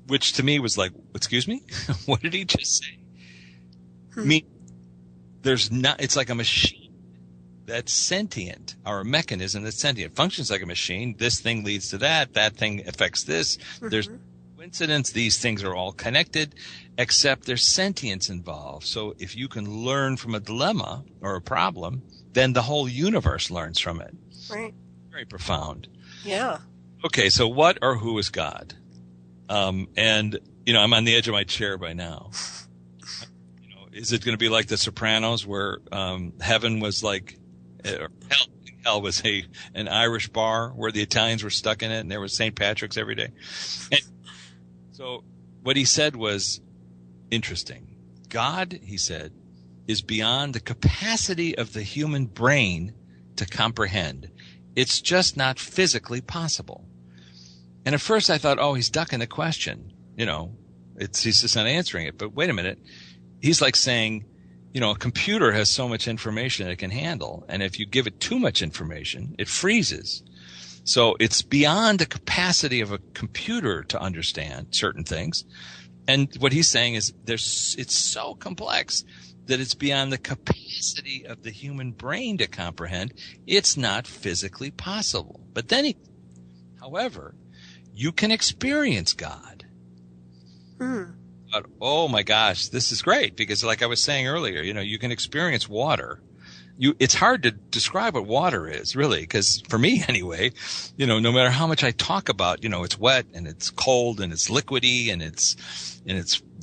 Which to me was like, excuse me? What did he just say? It's like a machine that's sentient, or a mechanism that's sentient. Functions like a machine. This thing leads to that. That thing affects this. Mm-hmm. There's coincidence. These things are all connected, except there's sentience involved. So if you can learn from a dilemma or a problem, then the whole universe learns from it. Right. Very profound. Yeah. Okay, so what or who is God? And, I'm on the edge of my chair by now. Is it going to be like The Sopranos where heaven was like, or hell was an Irish bar where the Italians were stuck in it and there was St. Patrick's every day? And so what he said was interesting. God, he said, is beyond the capacity of the human brain to comprehend. It's just not physically possible. And at first I thought, he's ducking the question. He's just not answering it. But wait a minute. He's like saying, a computer has so much information it can handle. And if you give it too much information, it freezes. So it's beyond the capacity of a computer to understand certain things. And what he's saying is it's so complex that it's beyond the capacity of the human brain to comprehend. It's not physically possible. But then however, you can experience God. But, oh my gosh, this is great because like I was saying earlier, you can experience water. It's hard to describe what water is really, because for me anyway, no matter how much I talk about, it's wet and it's cold and it's liquidy and it's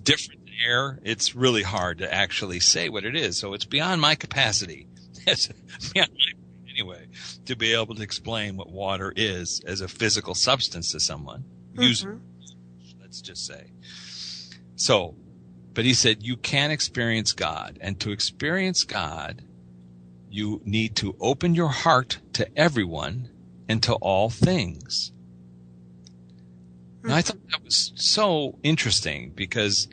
different than air, it's really hard to actually say what it is. So it's beyond my capacity. Anyway, to be able to explain what water is as a physical substance to someone. Let's just say. So, but he said you can experience God, and to experience God, you need to open your heart to everyone and to all things. Now, I thought that was so interesting because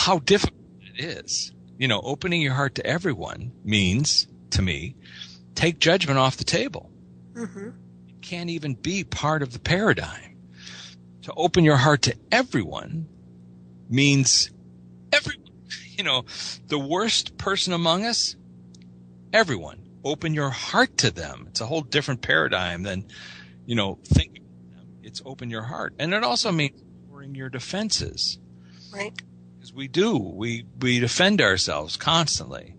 how difficult it is. Opening your heart to everyone means, to me, take judgment off the table. It can't even be part of the paradigm. To open your heart to everyone means everyone. The worst person among us, everyone. Open your heart to them. It's a whole different paradigm than, thinking of them. It's open your heart. And it also means lowering your defenses. Right. Because we do. We defend ourselves constantly.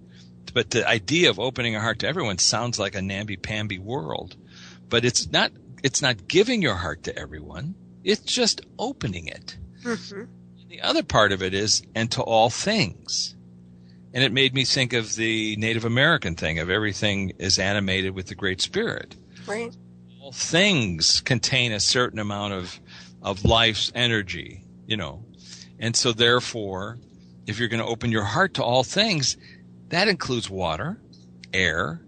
But the idea of opening our heart to everyone sounds like a namby-pamby world. But it's not giving your heart to everyone. It's just opening it. The other part of it is, and to all things. And it made me think of the Native American thing of everything is animated with the Great Spirit. Right. All things contain a certain amount of life's energy, And so therefore, if you're going to open your heart to all things, that includes water, air,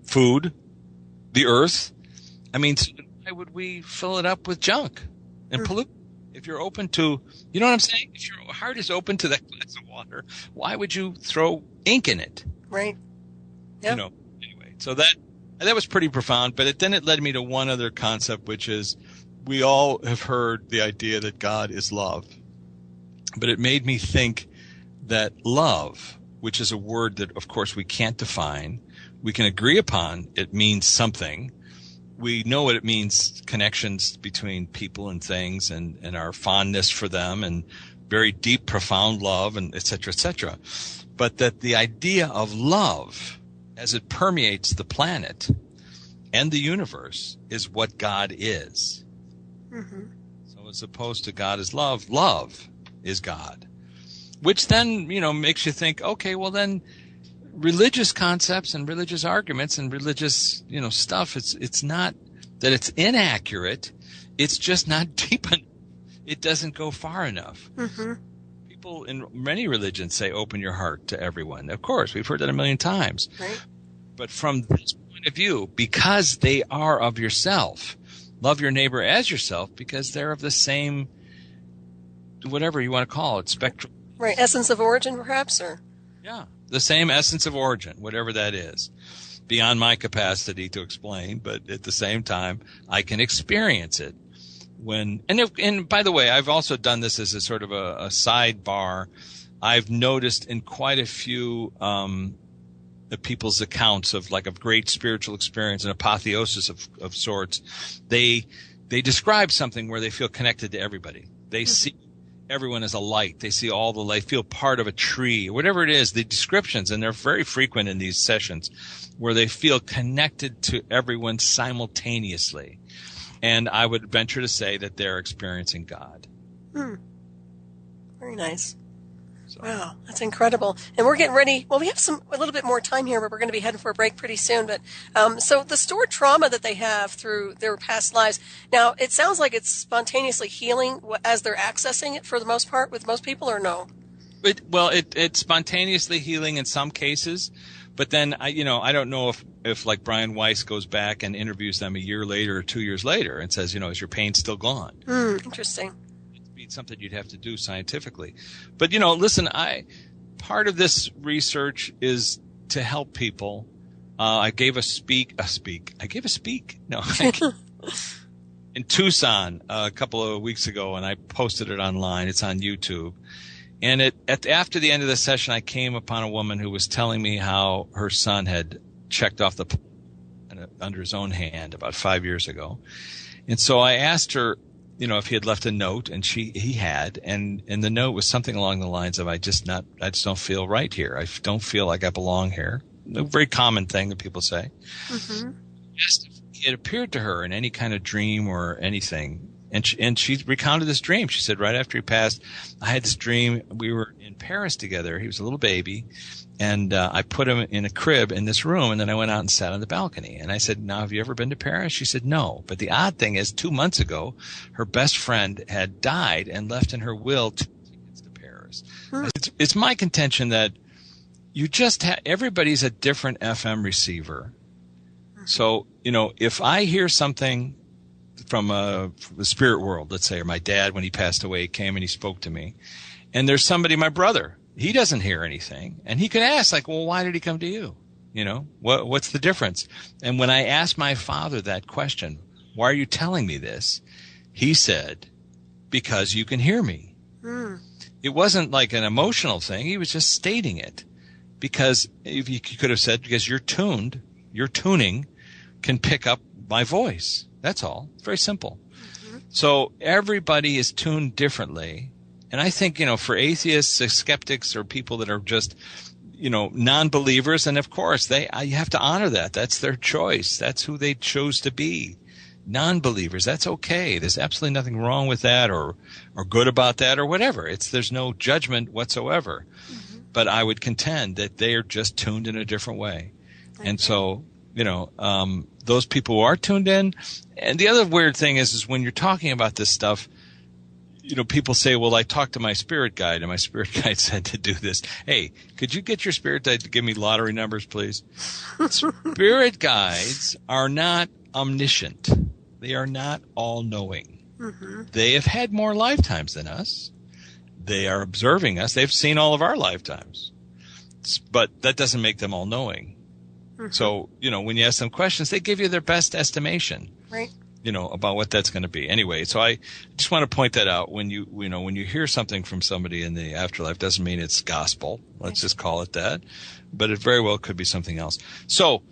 food, the earth. I mean, why would we fill it up with junk and pollute? If you're open to, you know what I'm saying? If your heart is open to that glass of water, why would you throw ink in it? Right. Yep. Anyway, so that was pretty profound, but then it led me to one other concept, which is we all have heard the idea that God is love. But it made me think that love, which is a word that, of course, we can't define, we can agree upon it means something. We know what it means, connections between people and things and our fondness for them and very deep, profound love and et cetera, but that the idea of love as it permeates the planet and the universe is what God is. So as opposed to God is love, love is God, which then, makes you think, okay, well then religious concepts and religious arguments and religious, stuff, it's not that it's inaccurate. It's just not deep enough. It doesn't go far enough. People in many religions say, open your heart to everyone. Of course, we've heard that a million times. Right. But from this point of view, because they are of yourself, love your neighbor as yourself because they're of the same, whatever you want to call it, spectrum. Right. Essence of origin, perhaps, or? Yeah. The same essence of origin, whatever that is, beyond my capacity to explain, but at the same time, I can experience it. And by the way, I've also done this as a sort of a sidebar. I've noticed in quite a few the people's accounts of great spiritual experience and apotheosis of sorts, they describe something where they feel connected to everybody. They see everyone as a light. They see all the light, feel part of a tree, whatever it is, the descriptions, and they're very frequent in these sessions where they feel connected to everyone simultaneously. And I would venture to say that they're experiencing God. Very nice. So. Wow, that's incredible. And we're getting ready. Well, we have a little bit more time here, but we're going to be heading for a break pretty soon. But so the stored trauma that they have through their past lives, now it sounds like it's spontaneously healing as they're accessing it for the most part with most people, or no? It's spontaneously healing in some cases, but then I don't know if like Brian Weiss goes back and interviews them a year later or 2 years later and says, is your pain still gone? Interesting. It's something you'd have to do scientifically. But, listen, part of this research is to help people. I gave a speak in Tucson a couple of weeks ago, and I posted it online. It's on YouTube. And after the end of the session, I came upon a woman who was telling me how her son had checked off the under his own hand about 5 years ago. And so I asked her, if he had left a note, and he had, and the note was something along the lines of, I just don't feel right here. I don't feel like I belong here. A very common thing that people say. Mm-hmm. Yes, it appeared to her in any kind of dream or anything. And she recounted this dream. She said, right after he passed, I had this dream. We were in Paris together. He was a little baby. And I put him in a crib in this room, and then I went out and sat on the balcony. And I said, now, have you ever been to Paris? She said, no. But the odd thing is, 2 months ago, her best friend had died and left in her will 2 tickets to Paris. It's my contention that you just everybody's a different FM receiver. So, if I hear something from the spirit world, let's say, or my dad, when he passed away, came and he spoke to me, and there's somebody, my brother, he doesn't hear anything, and he could ask, like, well, why did he come to you? What's the difference? And when I asked my father that question, why are you telling me this? He said, because you can hear me. It wasn't like an emotional thing. He was just stating it, because if you could have said, because your tuning can pick up my voice. That's all. It's very simple. Mm-hmm. So everybody is tuned differently. And I think, for atheists, skeptics, or people that are just, non-believers, and of course, you have to honor that. That's their choice. That's who they chose to be. Non-believers, that's okay. There's absolutely nothing wrong with that or good about that or whatever. There's no judgment whatsoever. Mm-hmm. But I would contend that they are just tuned in a different way. Okay. And so, those people who are tuned in. And the other weird thing is when you're talking about this stuff, people say, well, I talked to my spirit guide, and my spirit guide said to do this. Hey, could you get your spirit guide to give me lottery numbers, please? Spirit guides are not omniscient. They are not all-knowing. Mm-hmm. They have had more lifetimes than us. They are observing us. They've seen all of our lifetimes. But that doesn't make them all-knowing. Mm-hmm. So, when you ask them questions, they give you their best estimation. Right. About what that's going to be. Anyway, so I just want to point that out. When you hear something from somebody in the afterlife, doesn't mean it's gospel. Let's just call it that. But it very well could be something else. So,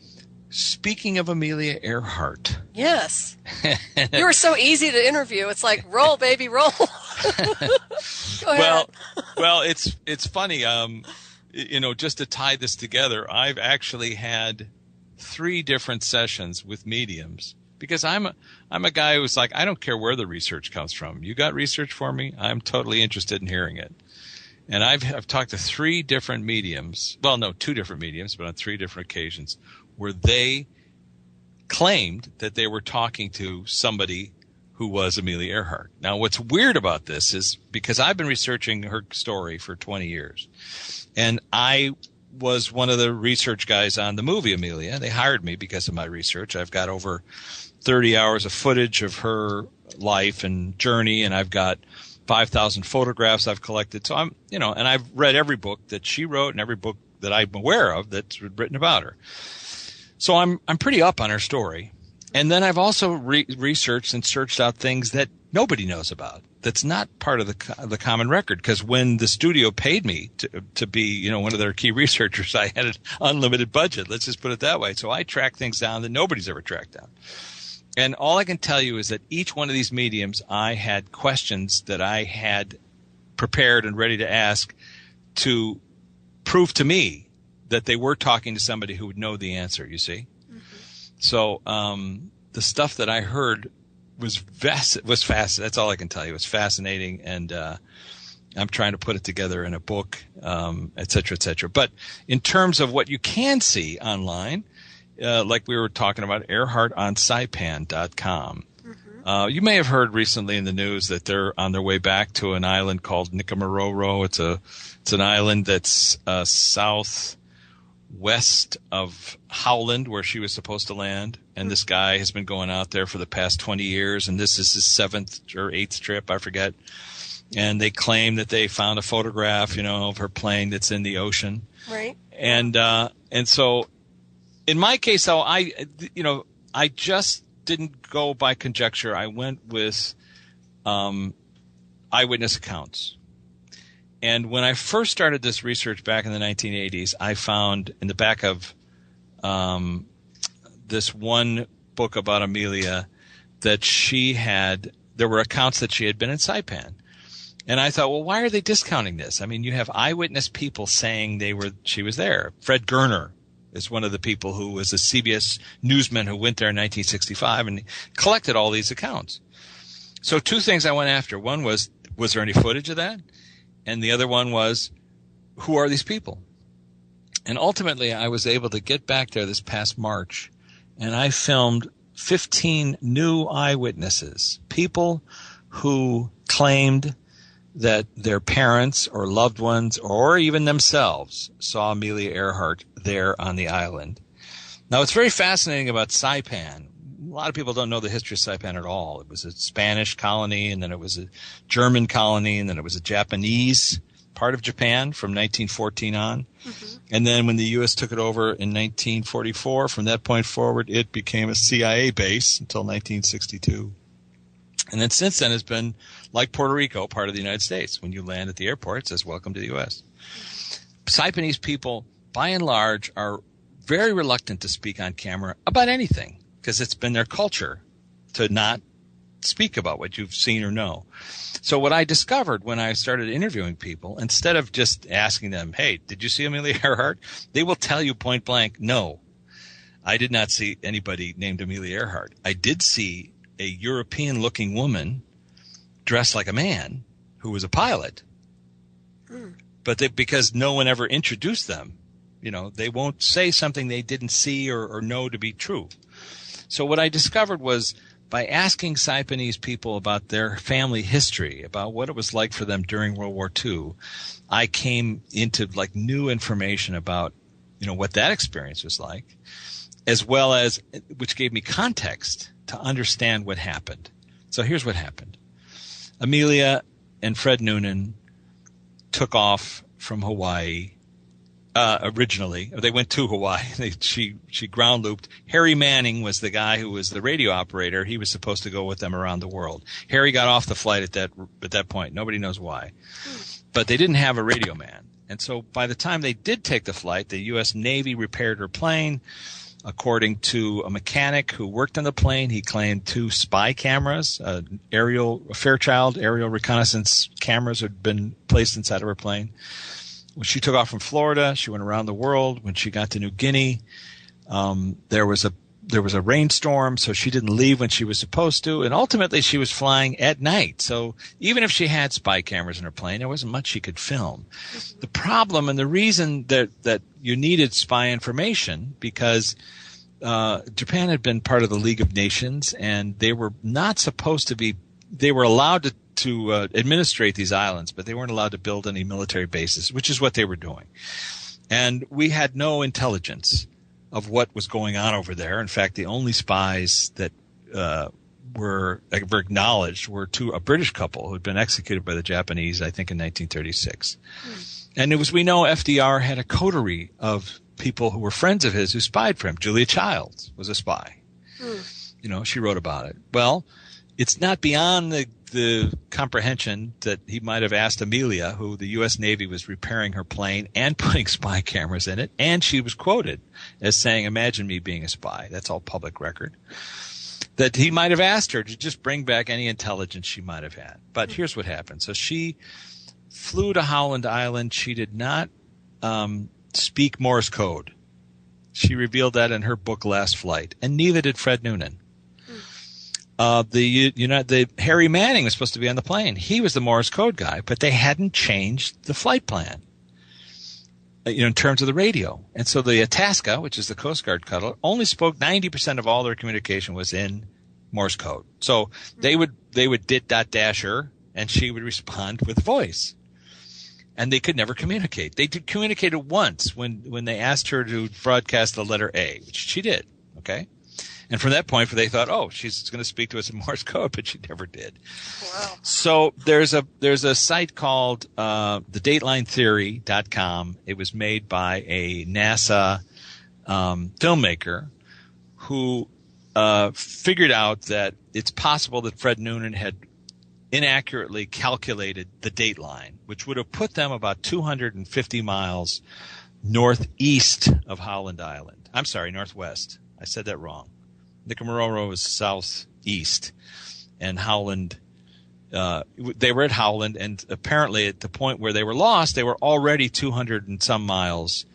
speaking of Amelia Earhart. Yes. You were so easy to interview. It's like, roll, baby, roll. Go ahead. Well, it's funny. Just to tie this together, I've actually had 3 different sessions with mediums. Because I'm a guy who's like, I don't care where the research comes from. You got research for me? I'm totally interested in hearing it. And I've talked to 3 different mediums. Well, no, 2 different mediums, but on 3 different occasions where they claimed that they were talking to somebody who was Amelia Earhart. Now, what's weird about this is because I've been researching her story for 20 years, and I was one of the research guys on the movie Amelia. They hired me because of my research. I've got over 30 hours of footage of her life and journey, and I've got 5,000 photographs I've collected. So and I've read every book that she wrote and every book that I'm aware of that's written about her. So I'm pretty up on her story. And then I've also researched and searched out things that nobody knows about. That's not part of the common record. Because when the studio paid me to be, one of their key researchers, I had an unlimited budget. Let's just put it that way. So I track things down that nobody's ever tracked down. And all I can tell you is that each one of these mediums, I had questions that I had prepared and ready to ask to prove to me that they were talking to somebody who would know the answer, you see? Mm-hmm. So the stuff that I heard was fascinating. That's all I can tell you. It's fascinating, and I'm trying to put it together in a book, et cetera, et cetera. But in terms of what you can see online, like we were talking about, EarhartOnSaipan.com. Mm-hmm. You may have heard recently in the news that they're on their way back to an island called Nicamaroro. It's an island that's southwest of Howland, where she was supposed to land. And this guy has been going out there for the past 20 years, and this is his 7th or 8th trip, I forget. And they claim that they found a photograph, of her plane that's in the ocean. Right. And so in my case, though, I just didn't go by conjecture. I went with eyewitness accounts. And when I first started this research back in the 1980s, I found in the back of this one book about Amelia that there were accounts that she had been in Saipan. And I thought, well, why are they discounting this? I mean, you have eyewitness people saying she was there. Fred Gerner is one of the people who was a CBS newsman who went there in 1965 and collected all these accounts. So 2 things I went after. One was there any footage of that? And the other one was, who are these people? And ultimately, I was able to get back there this past March, and I filmed 15 new eyewitnesses, people who claimed that their parents or loved ones or even themselves saw Amelia Earhart there on the island. Now, what's very fascinating about Saipan, a lot of people don't know the history of Saipan at all. It was a Spanish colony, and then it was a German colony, and then it was a Japanese part of Japan from 1914 on. Mm-hmm. And then when the U.S. took it over in 1944, from that point forward, it became a CIA base until 1962. And then since then, it's been, like Puerto Rico, part of the United States. When you land at the airport, it says, welcome to the U.S. Saipanese people, by and large, are very reluctant to speak on camera about anything because it's been their culture to not speak about what you've seen or know. So what I discovered when I started interviewing people, instead of just asking them, hey, did you see Amelia Earhart? They will tell you point blank, no, I did not see anybody named Amelia Earhart. I did see a European-looking woman dressed like a man who was a pilot. But because no one ever introduced them, they won't say something they didn't see or know to be true. So what I discovered was by asking Saipanese people about their family history, about what it was like for them during World War II, I came into new information about, what that experience was like, as well as, which gave me context to understand what happened. So here's what happened. Amelia and Fred Noonan took off from Hawaii originally. They went to Hawaii. She ground looped. Harry Manning was the guy who was the radio operator. He was supposed to go with them around the world. Harry got off the flight at that point. Nobody knows why. But they didn't have a radio man. And so by the time they did take the flight, the U.S. Navy repaired her plane. According to a mechanic who worked on the plane, he claimed 2 spy cameras, Fairchild aerial reconnaissance cameras had been placed inside of her plane. When she took off from Florida, she went around the world. When she got to New Guinea, there was a rainstorm, so she didn't leave when she was supposed to. And ultimately, she was flying at night. So even if she had spy cameras in her plane, there wasn't much she could film. The problem and the reason that you needed spy information, because Japan had been part of the League of Nations, and they were not supposed to be – they were allowed to administrate these islands, but they weren't allowed to build any military bases, which is what they were doing. And we had no intelligence of what was going on over there. In fact, the only spies that were acknowledged were a British couple who had been executed by the Japanese, I think, in 1936. And we know FDR had a coterie of people who were friends of his who spied for him. Julia Childs was a spy. She wrote about it. Well, it's not beyond the comprehension that he might have asked Amelia, who the U.S. Navy was repairing her plane and putting spy cameras in it, and she was quoted as saying, imagine me being a spy. That's all public record. That he might have asked her to just bring back any intelligence she might have had. But here's what happened. So she flew to Howland Island. She did not speak Morse code. She revealed that in her book Last Flight, and neither did Fred Noonan. The Harry Manning was supposed to be on the plane. He was the Morse code guy, but they hadn't changed the flight plan, in terms of the radio. And so the Itasca, which is the Coast Guard cutter, only spoke 90% of all their communication was in Morse code. So they would dash her, and she would respond with voice. And they could never communicate. They communicated once when they asked her to broadcast the letter A, which she did. Okay. And from that point, they thought, oh, she's going to speak to us in Morse code, but she never did. Wow. So there's a site called thedateline.theory.com. It was made by a NASA filmmaker who figured out that it's possible that Fred Noonan had inaccurately calculated the date line, which would have put them about 250 miles northeast of Howland Island. I'm sorry, northwest. I said that wrong. Nicaragua was southeast, and Howland, they were at Howland, and apparently at the point where they were lost, they were already 200 and some miles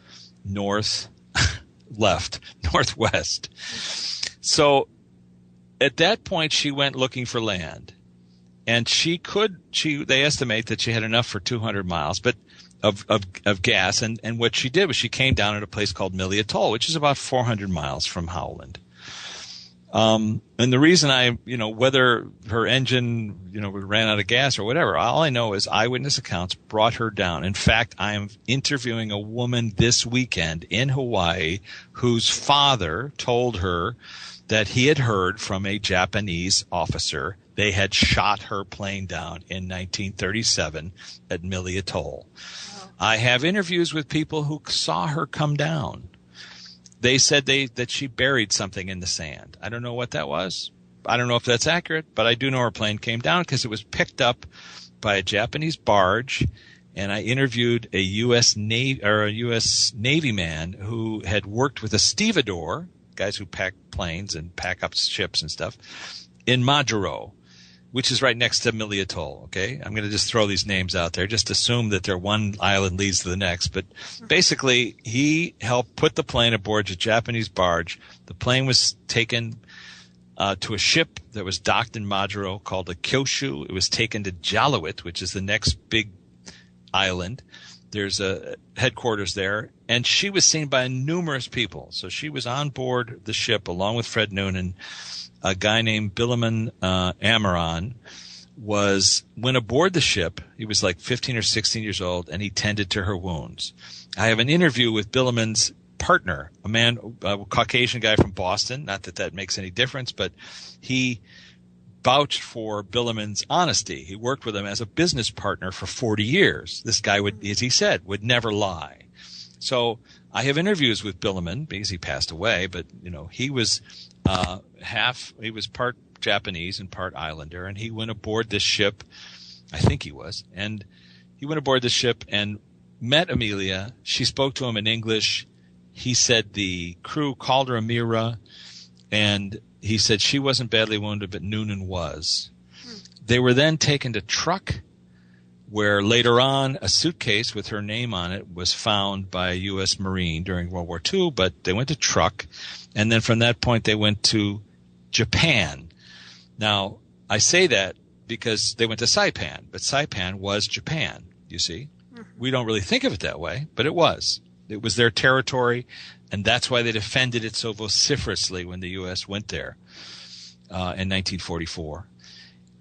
northwest. So at that point, she went looking for land. And they estimate that she had enough for 200 miles, but of gas. And what she did was she came down at a place called Millie Atoll, which is about 400 miles from Howland. And the reason whether her engine, ran out of gas or whatever, all I know is eyewitness accounts brought her down. In fact, I am interviewing a woman this weekend in Hawaii whose father told her that he had heard from a Japanese officer they had shot her plane down in 1937 at Millie Atoll. Wow. I have interviews with people who saw her come down. They said that she buried something in the sand. I don't know what that was. I don't know if that's accurate, but I do know her plane came down because it was picked up by a Japanese barge, and I interviewed a U.S. Navy man who had worked with a stevedore, guys who pack planes and pack up ships and stuff, in Majuro, which is right next to Millie Atoll, okay? I'm going to just throw these names out there. Just assume that their one island leads to the next. But basically, he helped put the plane aboard a Japanese barge. The plane was taken to a ship that was docked in Majuro called the Kyushu. It was taken to Jalawit, which is the next big island. There's a headquarters there. And she was seen by numerous people. So she was on board the ship along with Fred Noonan. A guy named Bileman Amaran went aboard the ship. He was like 15 or 16 years old, and he tended to her wounds. I have an interview with Bileman's partner, a Caucasian guy from Boston. Not that makes any difference, but he vouched for Bileman's honesty. He worked with him as a business partner for 40 years. This guy would, as he said, would never lie. So I have interviews with Bileman because he passed away, but he was he was part Japanese and part Islander, and he went aboard this ship. I think he was, and he went aboard the ship and met Amelia. She spoke to him in English. He said the crew called her Amira, and he said she wasn't badly wounded, but Noonan was. They were then taken to Truk, where later on a suitcase with her name on it was found by a U.S. Marine during World War II, but they went to Truk, and then from that point they went to Japan. Now, I say that because they went to Saipan, but Saipan was Japan, you see. We don't really think of it that way, but it was. It was their territory, and that's why they defended it so vociferously when the U.S. went there in 1944.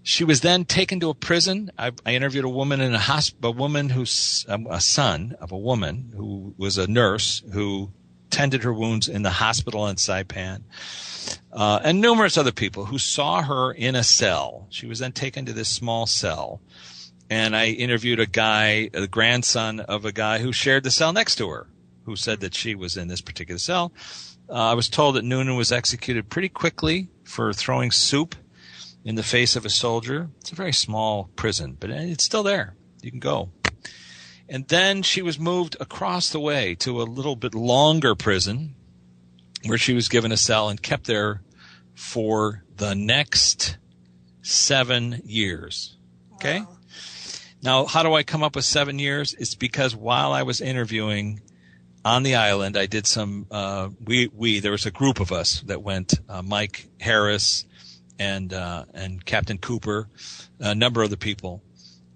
She was then taken to a prison. I interviewed a woman in a woman who's a son of a woman who was a nurse who tended her wounds in the hospital in Saipan, and numerous other people who saw her in a cell. She was then taken to this small cell, and I interviewed a guy, the grandson of a guy who shared the cell next to her, who said that she was in this particular cell. I was told that Noonan was executed pretty quickly for throwing soup in the face of a soldier. It's a very small prison, but it's still there. You can go. And then she was moved across the way to a little bit longer prison where she was given a cell and kept there for the next 7 years. Okay? Wow. Now, how do I come up with 7 years? It's because while I was interviewing on the island, I did some, there was a group of us that went, Mike Harris and Captain Cooper, a number of the people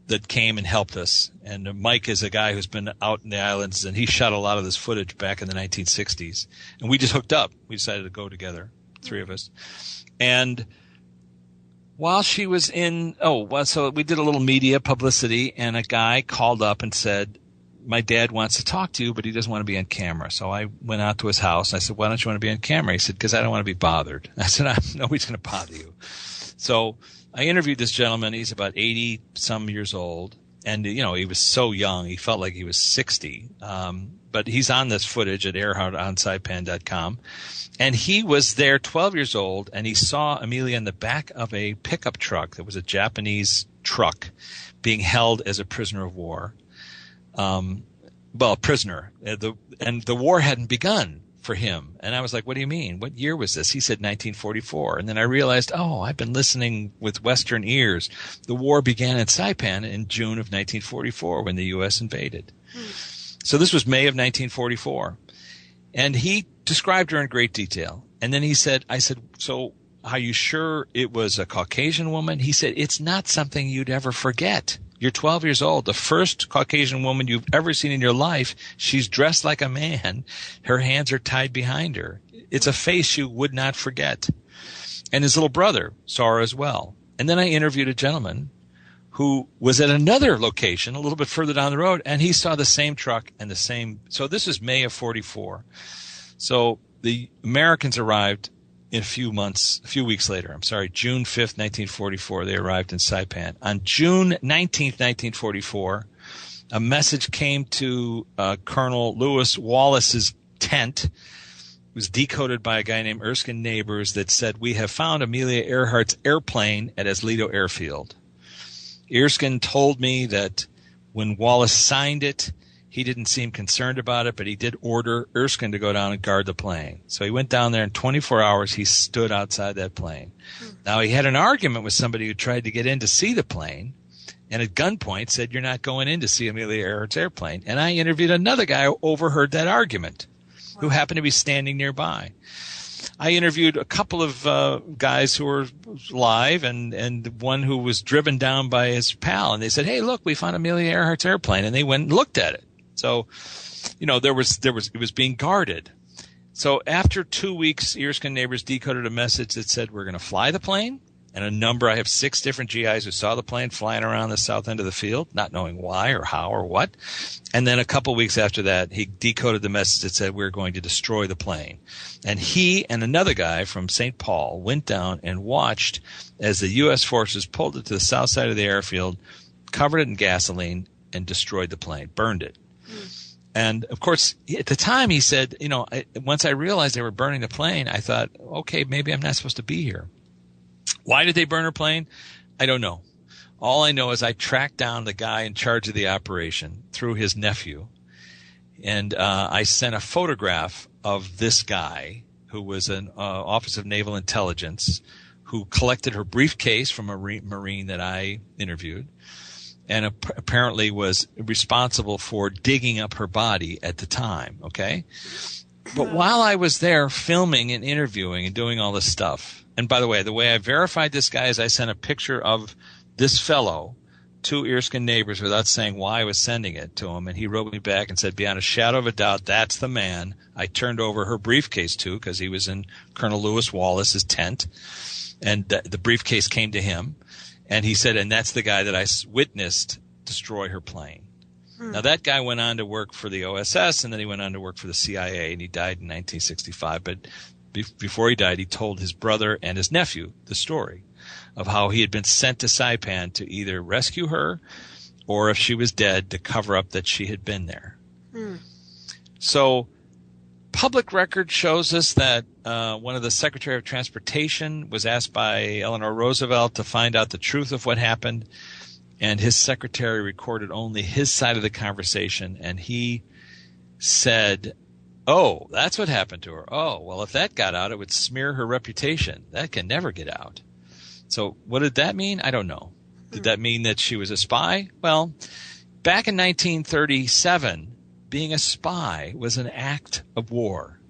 that came and helped us. And Mike is a guy who's been out in the islands, and he shot a lot of this footage back in the 1960s. And we just hooked up. We decided to go together, 3 of us. And while she was so we did a little media publicity, and a guy called up and said, my dad wants to talk to you, but he doesn't want to be on camera. So I went out to his house. I said, why don't you want to be on camera? He said, because I don't want to be bothered. I said, nobody's going to bother you. So I interviewed this gentleman. He's about 80-some years old. And, he was so young. He felt like he was 60. But he's on this footage at earhartonsaipan.com. And he was there 12 years old, and he saw Amelia in the back of a pickup truck that was a Japanese truck being held as a prisoner of war. Prisoner. And the war hadn't begun for him. And I was like, what do you mean? What year was this? He said 1944. And then I realized, I've been listening with Western ears. The war began in Saipan in June of 1944 when the U.S. invaded. So this was May of 1944. And he described her in great detail. And then I said, so are you sure it was a Caucasian woman? He said, it's not something you'd ever forget. You're 12 years old, the first Caucasian woman you've ever seen in your life. She's dressed like a man. Her hands are tied behind her. It's a face you would not forget. And his little brother saw her as well. And then I interviewed a gentleman who was at another location a little bit further down the road, and he saw the same truck and the same. So this is May of 44. So the Americans arrived in a few weeks later. June 5th, 1944, they arrived in Saipan. On June 19th, 1944, a message came to Colonel Lewis Wallace's tent. It was decoded by a guy named Erskine Neighbors that said, we have found Amelia Earhart's airplane at Eslido Airfield. Erskine told me that when Wallace signed it, he didn't seem concerned about it, but he did order Erskine to go down and guard the plane. So he went down there in 24 hours. He stood outside that plane. Now, he had an argument with somebody who tried to get in to see the plane, and at gunpoint said, you're not going in to see Amelia Earhart's airplane. And I interviewed another guy who overheard that argument, who happened to be standing nearby. I interviewed a couple of guys who were live and one who was driven down by his pal. And they said, hey, look, we found Amelia Earhart's airplane. And they went and looked at it. So, it was being guarded. So after 2 weeks, Erskine Neighbors decoded a message that said, we're going to fly the plane. And I have 6 different GIs who saw the plane flying around the south end of the field, not knowing why or how or what. And then a couple weeks after that, he decoded the message that said, we're going to destroy the plane. And he and another guy from St. Paul went down and watched as the U.S. forces pulled it to the south side of the airfield, covered it in gasoline, and destroyed the plane, burned it. And, of course, at the time he said, once I realized they were burning the plane, I thought, okay, maybe I'm not supposed to be here. Why did they burn her plane? I don't know. All I know is I tracked down the guy in charge of the operation through his nephew, and I sent a photograph of this guy who was an Office of Naval Intelligence who collected her briefcase from a Marine that I interviewed, and apparently was responsible for digging up her body at the time, okay? But while I was there filming and interviewing and doing all this stuff, and by the way I verified this guy is I sent a picture of this fellow to Erskine Neighbors without saying why I was sending it to him, and he wrote me back and said, beyond a shadow of a doubt, that's the man I turned over her briefcase to, because he was in Colonel Lewis Wallace's tent, and the briefcase came to him. And he said, and that's the guy that I witnessed destroy her plane. Now, that guy went on to work for the OSS, and then he went on to work for the CIA, and he died in 1965. But before he died, he told his brother and his nephew the story of how he had been sent to Saipan to either rescue her or, if she was dead, to cover up that she had been there. So public record shows us that one of the Secretary of Transportation was asked by Eleanor Roosevelt to find out the truth of what happened, and his secretary recorded only his side of the conversation, and he said, oh, that's what happened to her. Oh, well, if that got out, it would smear her reputation. That can never get out. So what did that mean? I don't know. Did that mean that she was a spy? Well, back in 1937, being a spy was an act of war.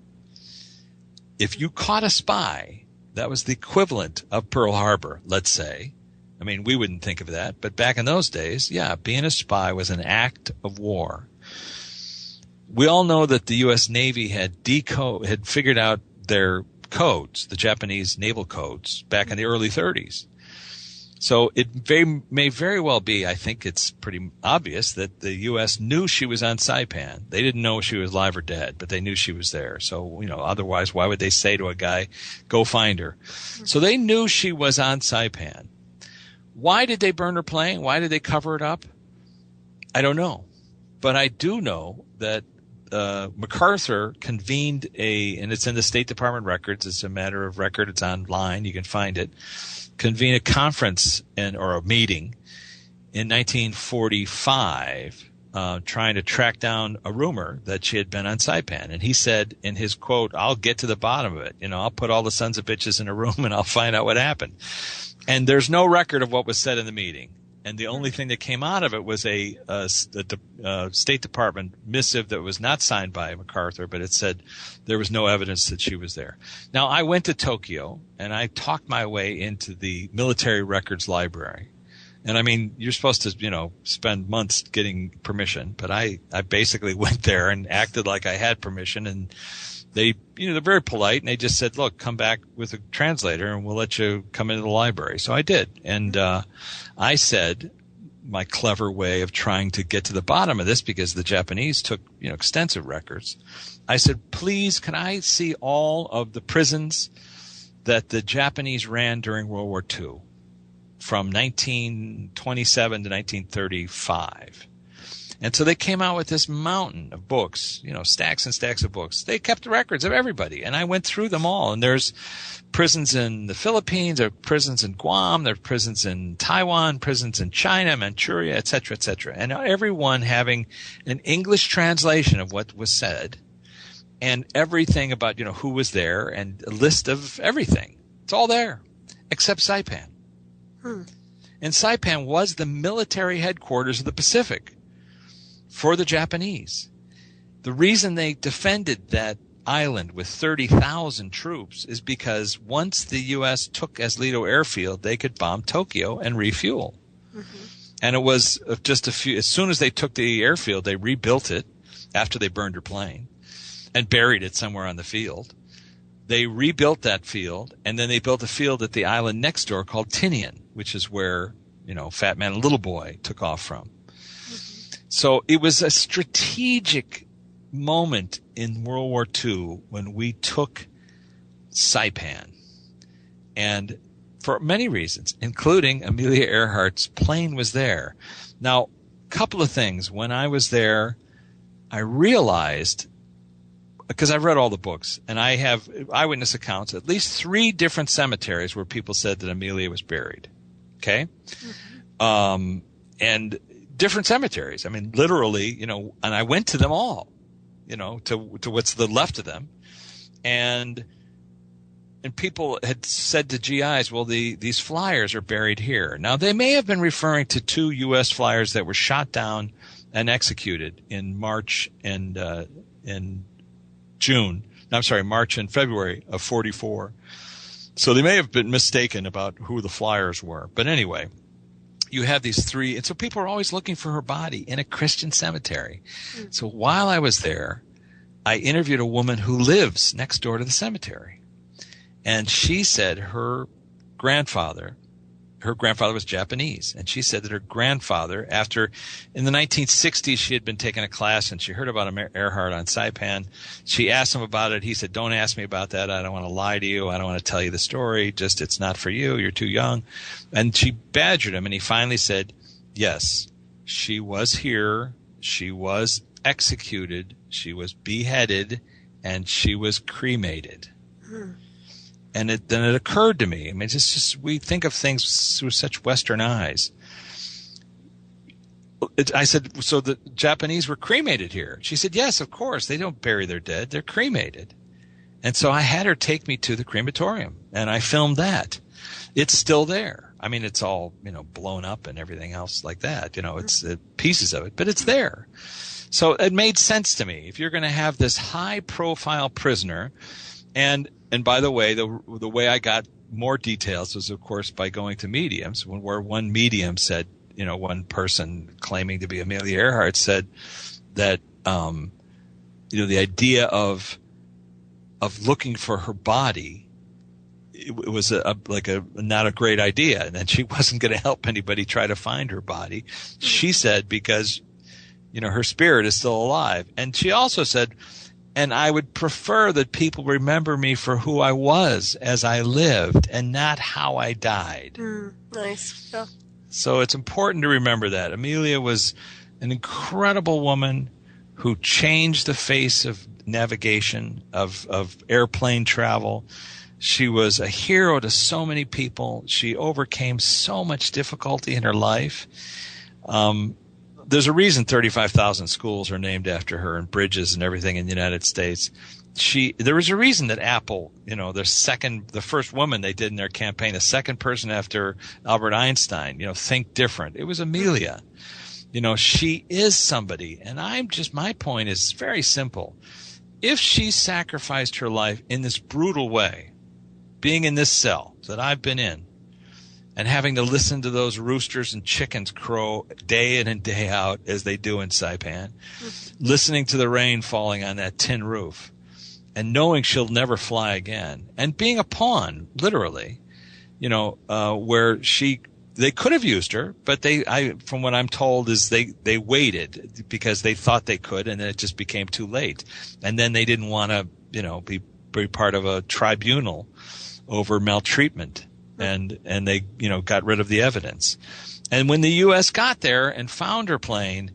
If you caught a spy, that was the equivalent of Pearl Harbor, let's say. I mean, we wouldn't think of that, but back in those days, yeah, being a spy was an act of war. We all know that the U.S. Navy had figured out their codes, the Japanese naval codes, back in the early 30s. So it may very well be, I think it's pretty obvious, that the U.S. knew she was on Saipan. They didn't know she was alive or dead, but they knew she was there. So, otherwise, why would they say to a guy, go find her? So they knew she was on Saipan. Why did they burn her plane? Why did they cover it up? I don't know. But I do know that MacArthur convened and it's in the State Department records. It's a matter of record. It's online. You can find it. Convene a conference or a meeting in 1945 trying to track down a rumor that she had been on Saipan. And he said in his quote, I'll get to the bottom of it. I'll put all the sons of bitches in a room and I'll find out what happened. And there's no record of what was said in the meeting. And the only thing that came out of it was a State Department missive that was not signed by MacArthur, but it said there was no evidence that she was there. Now, I went to Tokyo, and I talked my way into the military records library. And, I mean, you're supposed to, spend months getting permission, but I basically went there and acted like I had permission, and they, they're very polite, and they just said, look, come back with a translator and we'll let you come into the library. So I did. And I said my clever way of trying to get to the bottom of this, because the Japanese took, extensive records. I said, please, can I see all of the prisons that the Japanese ran during World War II from 1927 to 1935? And so they came out with this mountain of books, stacks and stacks of books. They kept the records of everybody, and I went through them all. And there's prisons in the Philippines, there are prisons in Guam, there are prisons in Taiwan, prisons in China, Manchuria, et cetera, et cetera. And everyone having an English translation of what was said, and everything about, who was there, and a list of everything. It's all there, except Saipan. And Saipan was the military headquarters of the Pacific for the Japanese. The reason they defended that island with 30,000 troops is because once the U.S. took Aslito Airfield, they could bomb Tokyo and refuel. And it was just as soon as they took the airfield, they rebuilt it after they burned her plane and buried it somewhere on the field. They rebuilt that field, and then they built a field at the island next door called Tinian, which is where, Fat Man and Little Boy took off from. So it was a strategic moment in World War II when we took Saipan. And for many reasons, including Amelia Earhart's plane was there. Now, a couple of things. When I was there, I realized, because I've read all the books, and I have eyewitness accounts, at least 3 different cemeteries where people said that Amelia was buried. Okay? And different cemeteries. I mean, literally, and I went to them all, to what's the left of them. And people had said to GIs, well, these flyers are buried here. Now, they may have been referring to 2 U.S. flyers that were shot down and executed in March and February of 44. So they may have been mistaken about who the flyers were. But anyway, you have these 3, and so people are always looking for her body in a Christian cemetery. So while I was there, I interviewed a woman who lives next door to the cemetery. And she said her grandfather was Japanese. And she said that her grandfather, in the 1960s, she had been taking a class and she heard about Earhart on Saipan. She asked him about it. He said, don't ask me about that. I don't want to lie to you. I don't want to tell you the story. Just, it's not for you. You're too young. And she badgered him, and he finally said, yes, she was here. She was executed. She was beheaded, and she was cremated. And then it occurred to me. I mean, it's just we think of things through such Western eyes. I said, so the Japanese were cremated here? She said, yes, of course. They don't bury their dead. They're cremated. And so I had her take me to the crematorium, and I filmed that. It's still there. I mean, it's all, blown up and everything else like that. It's pieces of it, but it's there. So it made sense to me. If you're going to have this high-profile prisoner, and by the way, the way I got more details was, of course, by going to mediums, where one medium said, one person claiming to be Amelia Earhart said that, the idea of looking for her body, it was not a great idea, and that she wasn't going to help anybody try to find her body. She said because, her spirit is still alive. And she also said, and I would prefer that people remember me for who I was as I lived and not how I died. Nice. Yeah. So it's important to remember that. Amelia was an incredible woman who changed the face of navigation, of airplane travel. She was a hero to so many people. She overcame so much difficulty in her life. There's a reason 35,000 schools are named after her and bridges and everything in the United States. There was a reason that Apple, the first woman they did in their campaign, the second person after Albert Einstein, think different. It was Amelia. She is somebody. And my point is very simple. If she sacrificed her life in this brutal way, being in this cell that I've been in, and having to listen to those roosters and chickens crow day in and day out as they do in Saipan, listening to the rain falling on that tin roof, and knowing she'll never fly again, and being a pawn, literally, where they could have used her, but from what I'm told is they waited because they thought they could, and then it just became too late. And then they didn't want to, be part of a tribunal over maltreatment. And they, got rid of the evidence. And when the U.S. got there and found her plane,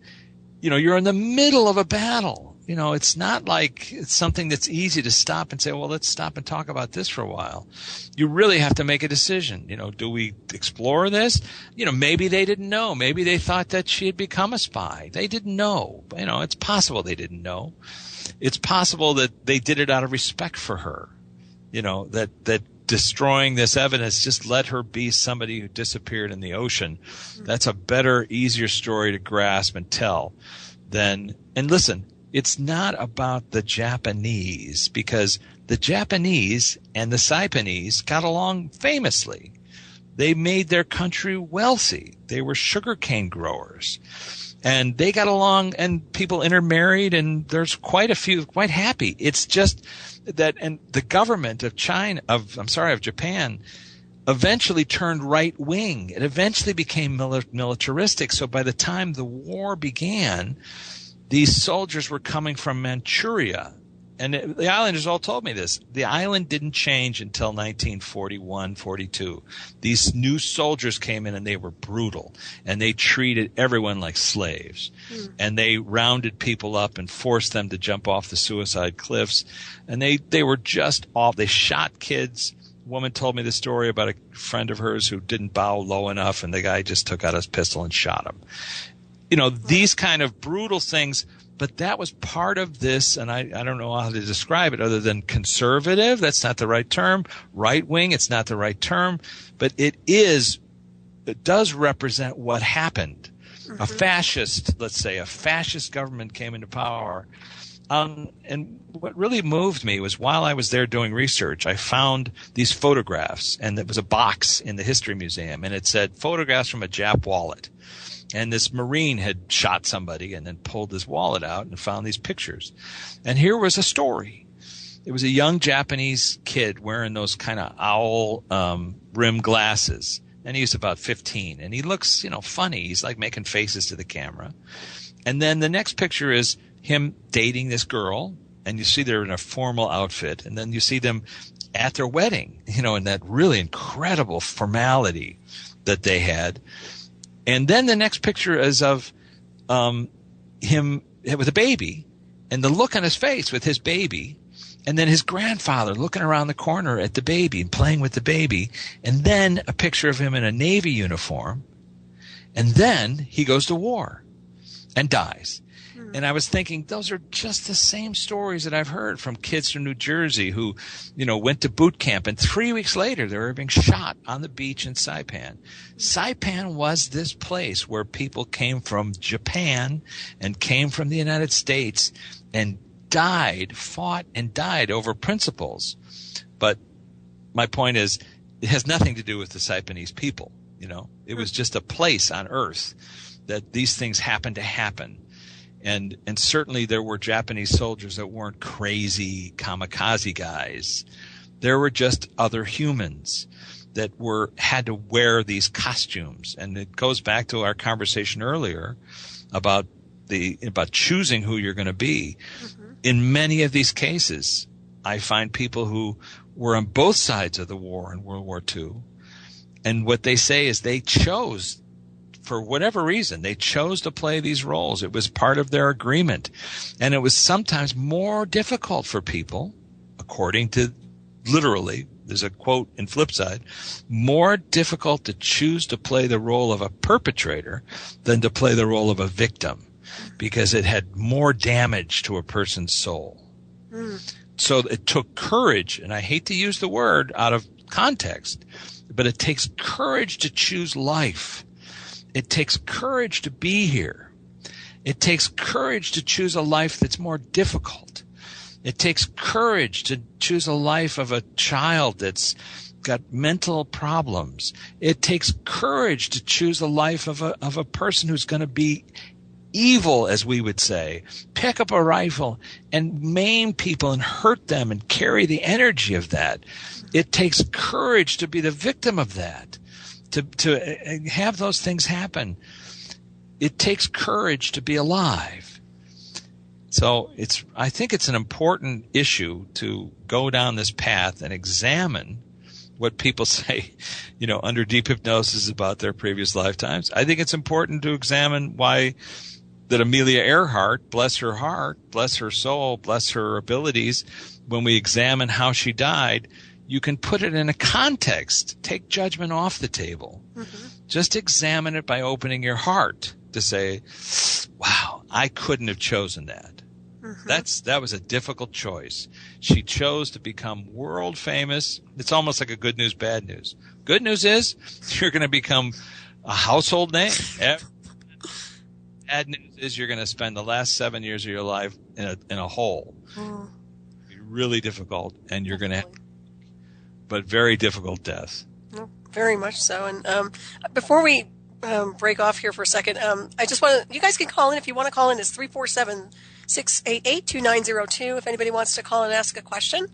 you're in the middle of a battle. It's not like it's something that's easy to stop and say, well, let's stop and talk about this for a while. You really have to make a decision. Do we explore this? Maybe they didn't know. Maybe they thought that she had become a spy. They didn't know. It's possible they didn't know. It's possible that they did it out of respect for her. That destroying this evidence, just let her be somebody who disappeared in the ocean. That's a better, easier story to grasp and tell than, and listen, it's not about the Japanese, because the Japanese and the Saipanese got along famously. They made their country wealthy. They were sugarcane growers. And they got along, and people intermarried, and there's quite a few quite happy. It's just that, and the government of Japan eventually turned right wing. It eventually became militaristic. So by the time the war began, these soldiers were coming from Manchuria. And the islanders all told me this. The island didn't change until 1941, 42. These new soldiers came in and they were brutal. And they treated everyone like slaves. And they rounded people up and forced them to jump off the suicide cliffs. And they were just off. They shot kids. A woman told me the story about a friend of hers who didn't bow low enough, and the guy just took out his pistol and shot him. These kind of brutal things. But that was part of this, and I don't know how to describe it other than conservative. That's not the right term. Right wing, it's not the right term. But it does represent what happened. A fascist government came into power. And what really moved me was, while I was there doing research, I found these photographs, and there was a box in the History Museum, and it said photographs from a Jap wallet. And this Marine had shot somebody and then pulled his wallet out and found these pictures. And here was a story. It was a young Japanese kid wearing those kind of owl rim glasses. And he was about 15. And he looks, funny. He's like making faces to the camera. And then the next picture is him dating this girl. And you see they're in a formal outfit. And then you see them at their wedding, in that really incredible formality that they had. And then the next picture is of him with a baby, and the look on his face with his baby, and then his grandfather looking around the corner at the baby and playing with the baby, and then a picture of him in a Navy uniform, and then he goes to war and dies. And I was thinking, those are just the same stories that I've heard from kids from New Jersey who, went to boot camp, and 3 weeks later they were being shot on the beach in Saipan. Saipan was this place where people came from Japan and came from the United States and fought and died over principles. But my point is, it has nothing to do with the Saipanese people. It was just a place on earth that these things happened to happen. And certainly there were Japanese soldiers that weren't crazy kamikaze guys. There were just other humans that had to wear these costumes. And it goes back to our conversation earlier about choosing who you're going to be. Mm-hmm. In many of these cases, I find people who were on both sides of the war in World War II. And what they say is they chose, for whatever reason, they chose to play these roles. It was part of their agreement. And it was sometimes more difficult for people, according to literally, there's a quote in FlipSide, more difficult to choose to play the role of a perpetrator than to play the role of a victim, because it had more damage to a person's soul. So it took courage, and I hate to use the word out of context, but it takes courage to choose life. It takes courage to be here. It takes courage to choose a life that's more difficult. It takes courage to choose a life of a child that's got mental problems. It takes courage to choose a life of a person who's going to be evil, as we would say, pick up a rifle and maim people and hurt them and carry the energy of that. It takes courage to be the victim of that. To have those things happen. It takes courage to be alive. So I think it's an important issue to go down this path and examine what people say, under deep hypnosis about their previous lifetimes. I think it's important to examine why that Amelia Earhart, bless her heart, bless her soul, bless her abilities, when we examine how she died, you can put it in a context. Take judgment off the table. Mm-hmm. Just examine it by opening your heart to say, wow, I couldn't have chosen that. Mm-hmm. That was a difficult choice. She chose to become world famous. It's almost like a good news, bad news. Good news is you're going to become a household name. Bad news is you're going to spend the last 7 years of your life in a hole. It'll be really difficult, and you're going to have but very difficult death. Very much so. And before we break off here for a second, I just want to, you guys can call in if you want to call in. It's 347-688-2902. If anybody wants to call and ask a question,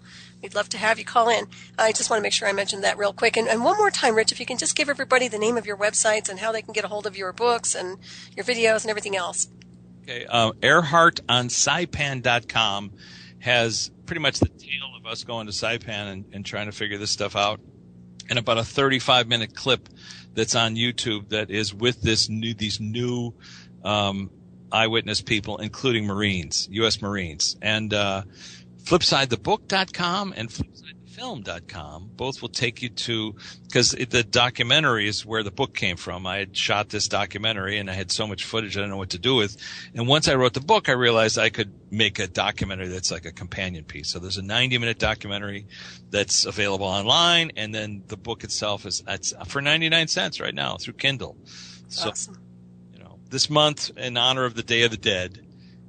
we'd love to have you call in. I just want to make sure I mentioned that real quick. And one more time, Rich, if you can just give everybody the name of your websites and how they can get a hold of your books and your videos and everything else. Okay. Earhart on Saipan.com has pretty much the tale of us going to Saipan and trying to figure this stuff out, and about a 35-minute clip that's on YouTube that is with these new eyewitness people, including Marines, U.S. Marines. And FlipSideTheBook.com and FlipSideTheFilm.com both will take you to, because the documentary is where the book came from. I had shot this documentary and I had so much footage I didn't know what to do with. And once I wrote the book, I realized I could make a documentary that's like a companion piece. So there's a 90-minute documentary that's available online, and then the book itself is for 99 cents right now through Kindle. So, awesome. This month, in honor of the Day of the Dead,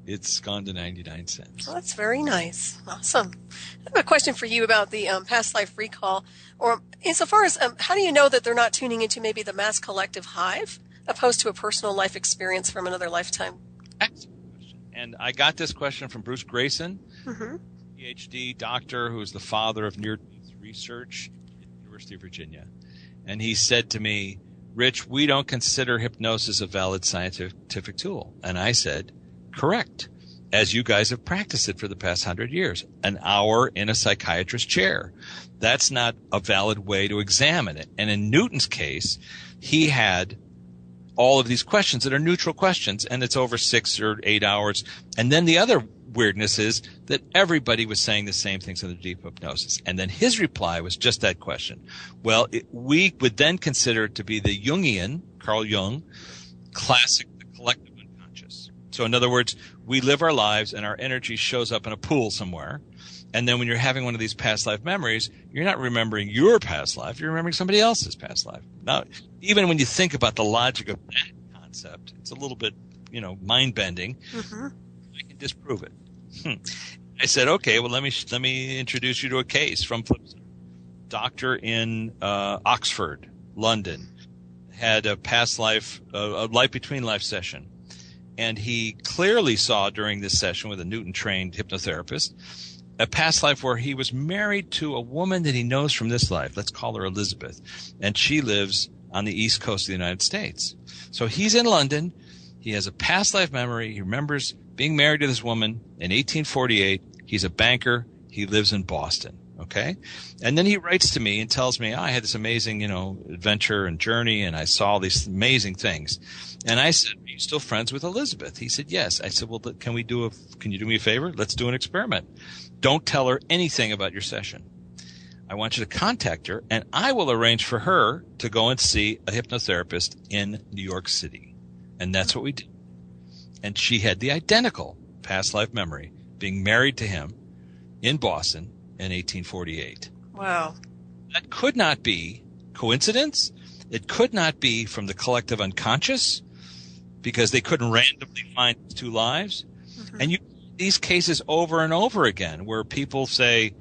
it's gone to 99 cents. Well, that's very nice. Awesome. I have a question for you about the past life recall, or insofar as how do you know that they're not tuning into maybe the mass collective hive opposed to a personal life experience from another lifetime? Excellent question. And I got this question from Bruce Grayson, PhD doctor who's the father of near-death research at the University of Virginia. And he said to me, Rich, we don't consider hypnosis a valid scientific tool. And I said, correct, as you guys have practiced it for the past 100 years, an hour in a psychiatrist's chair. That's not a valid way to examine it. And in Newton's case, he had all of these questions that are neutral questions, and it's over 6 or 8 hours. And then the other weirdness is that everybody was saying the same things in the deep hypnosis. And then his reply was just that question. Well, we would then consider it to be the Jungian, Carl Jung, classic, the collective unconscious. So in other words, we live our lives and our energy shows up in a pool somewhere. And then when you're having one of these past life memories, you're not remembering your past life, you're remembering somebody else's past life. Now, even when you think about the logic of that concept, it's a little bit, mind-bending. Mm-hmm. I can disprove it. I said, okay, well, let me introduce you to a case from FlipSide. Doctor in Oxford, London, had a past life, a life between life session. And he clearly saw during this session with a Newton-trained hypnotherapist a past life where he was married to a woman that he knows from this life. Let's call her Elizabeth. And she lives on the East Coast of the United States. So he's in London. He has a past life memory. He remembers being married to this woman in 1848. He's a banker. He lives in Boston. Okay. And then he writes to me and tells me, I had this amazing, adventure and journey, and I saw these amazing things. And I said, are you still friends with Elizabeth? He said, yes. I said, well, can you do me a favor? Let's do an experiment. Don't tell her anything about your session. I want you to contact her, and I will arrange for her to go and see a hypnotherapist in New York City. And that's what we did. And she had the identical past life memory, being married to him in Boston in 1848. Wow. That could not be coincidence. It could not be from the collective unconscious, because they couldn't randomly find two lives. Mm-hmm. And you these cases over and over again where people say,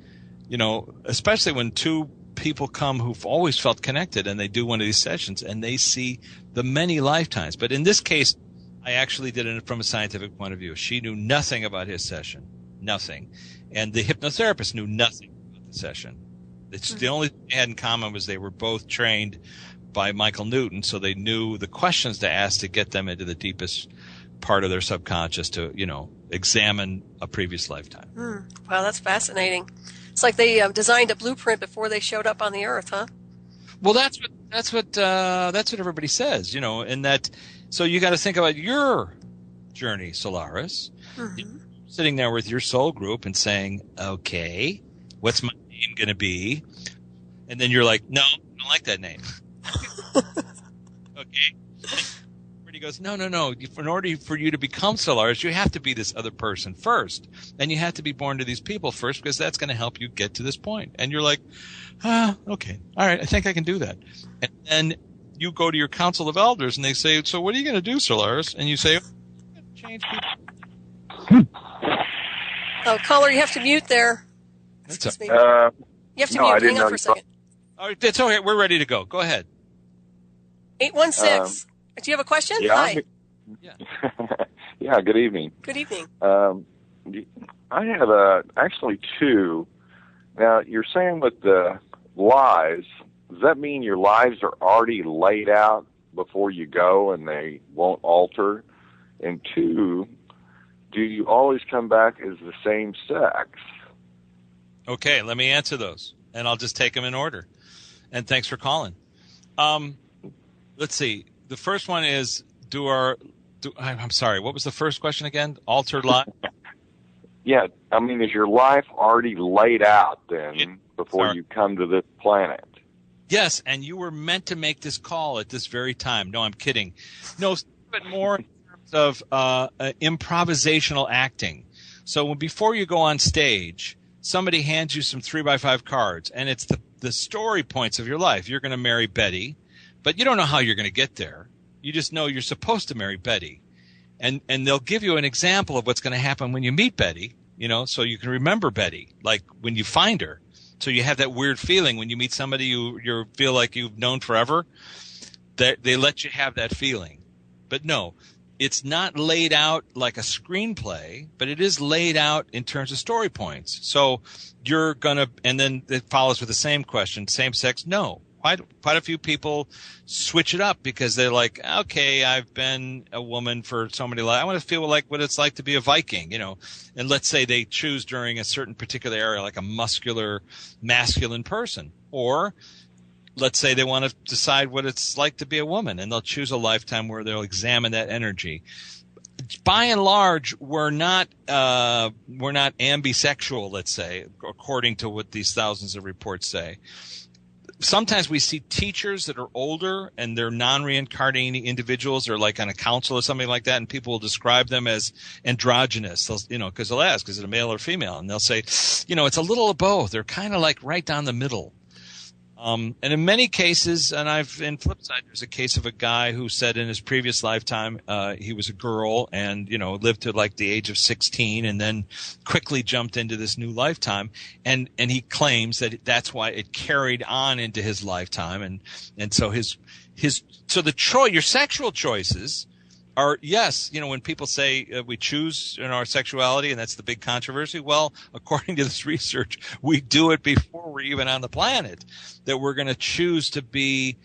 especially when two people come who've always felt connected and they do one of these sessions and they see the many lifetimes. But in this case, I actually did it from a scientific point of view. She knew nothing about his session. Nothing. And the hypnotherapist knew nothing about the session. It's the only thing they had in common was they were both trained by Michael Newton, so they knew the questions to ask to get them into the deepest part of their subconscious to, examine a previous lifetime. Wow, that's fascinating. It's like they designed a blueprint before they showed up on the earth, huh? Well, that's what everybody says, and that. So you got to think about your journey, Solaris. Mm-hmm. Sitting there with your soul group and saying, okay, what's my name going to be? And then you're like, no, I don't like that name. Okay. And he goes, no. In order for you to become Solaris, you have to be this other person first. And you have to be born to these people first, because that's going to help you get to this point. And you're like, okay. All right. I think I can do that. And then you go to your council of elders and they say, so what are you going to do, Solaris? And you say, I'm going to change people. Oh, caller, you have to mute there. Excuse me. You have to mute. Hang on for a second. All right, it's okay. We're ready to go. Go ahead. 816. Do you have a question? Yeah, Hi. Yeah, good evening. Good evening. I have actually two. Now, you're saying with the lives, does that mean your lives are already laid out before you go and they won't alter? And two, do you always come back as the same sex? Okay, let me answer those, and I'll just take them in order. And thanks for calling. Let's see. The first one is, I'm sorry, what was the first question again? Altered life? Yeah, I mean, is your life already laid out then before you come to this planet? Yes, and you were meant to make this call at this very time. No, I'm kidding. No, but more in terms of improvisational acting. So before you go on stage, somebody hands you some 3x5 cards, and it's the story points of your life. You're going to marry Betty, but you don't know how you're going to get there. You just know you're supposed to marry Betty. And they'll give you an example of what's going to happen when you meet Betty, so you can remember Betty, like when you find her. So you have that weird feeling when you meet somebody you feel like you've known forever, that they let you have that feeling. But no, it's not laid out like a screenplay, but it is laid out in terms of story points. So you're going to, and then it follows with the same question, same sex? No. Quite a few people switch it up because they're like, okay, I've been a woman for so many lives. I want to feel like what it's like to be a Viking, And let's say they choose during a certain particular area, like a muscular, masculine person. Or let's say they want to decide what it's like to be a woman, and they'll choose a lifetime where they'll examine that energy. By and large, we're not ambisexual, let's say, according to what these thousands of reports say. sometimes we see teachers that are older and they're non-reincarnating individuals, or like on a council or something like that, and people will describe them as androgynous. Because they'll ask, is it a male or female? And they'll say, it's a little of both. They're kind of like right down the middle. And in many cases, and in FlipSide, there's a case of a guy who said in his previous lifetime he was a girl and, lived to like the age of 16 and then quickly jumped into this new lifetime. And he claims that that's why it carried on into his lifetime. And so your sexual choices are, yes, when people say we choose in our sexuality, and that's the big controversy. Well, according to this research, we do it before we're even on the planet, that we're going to choose to be.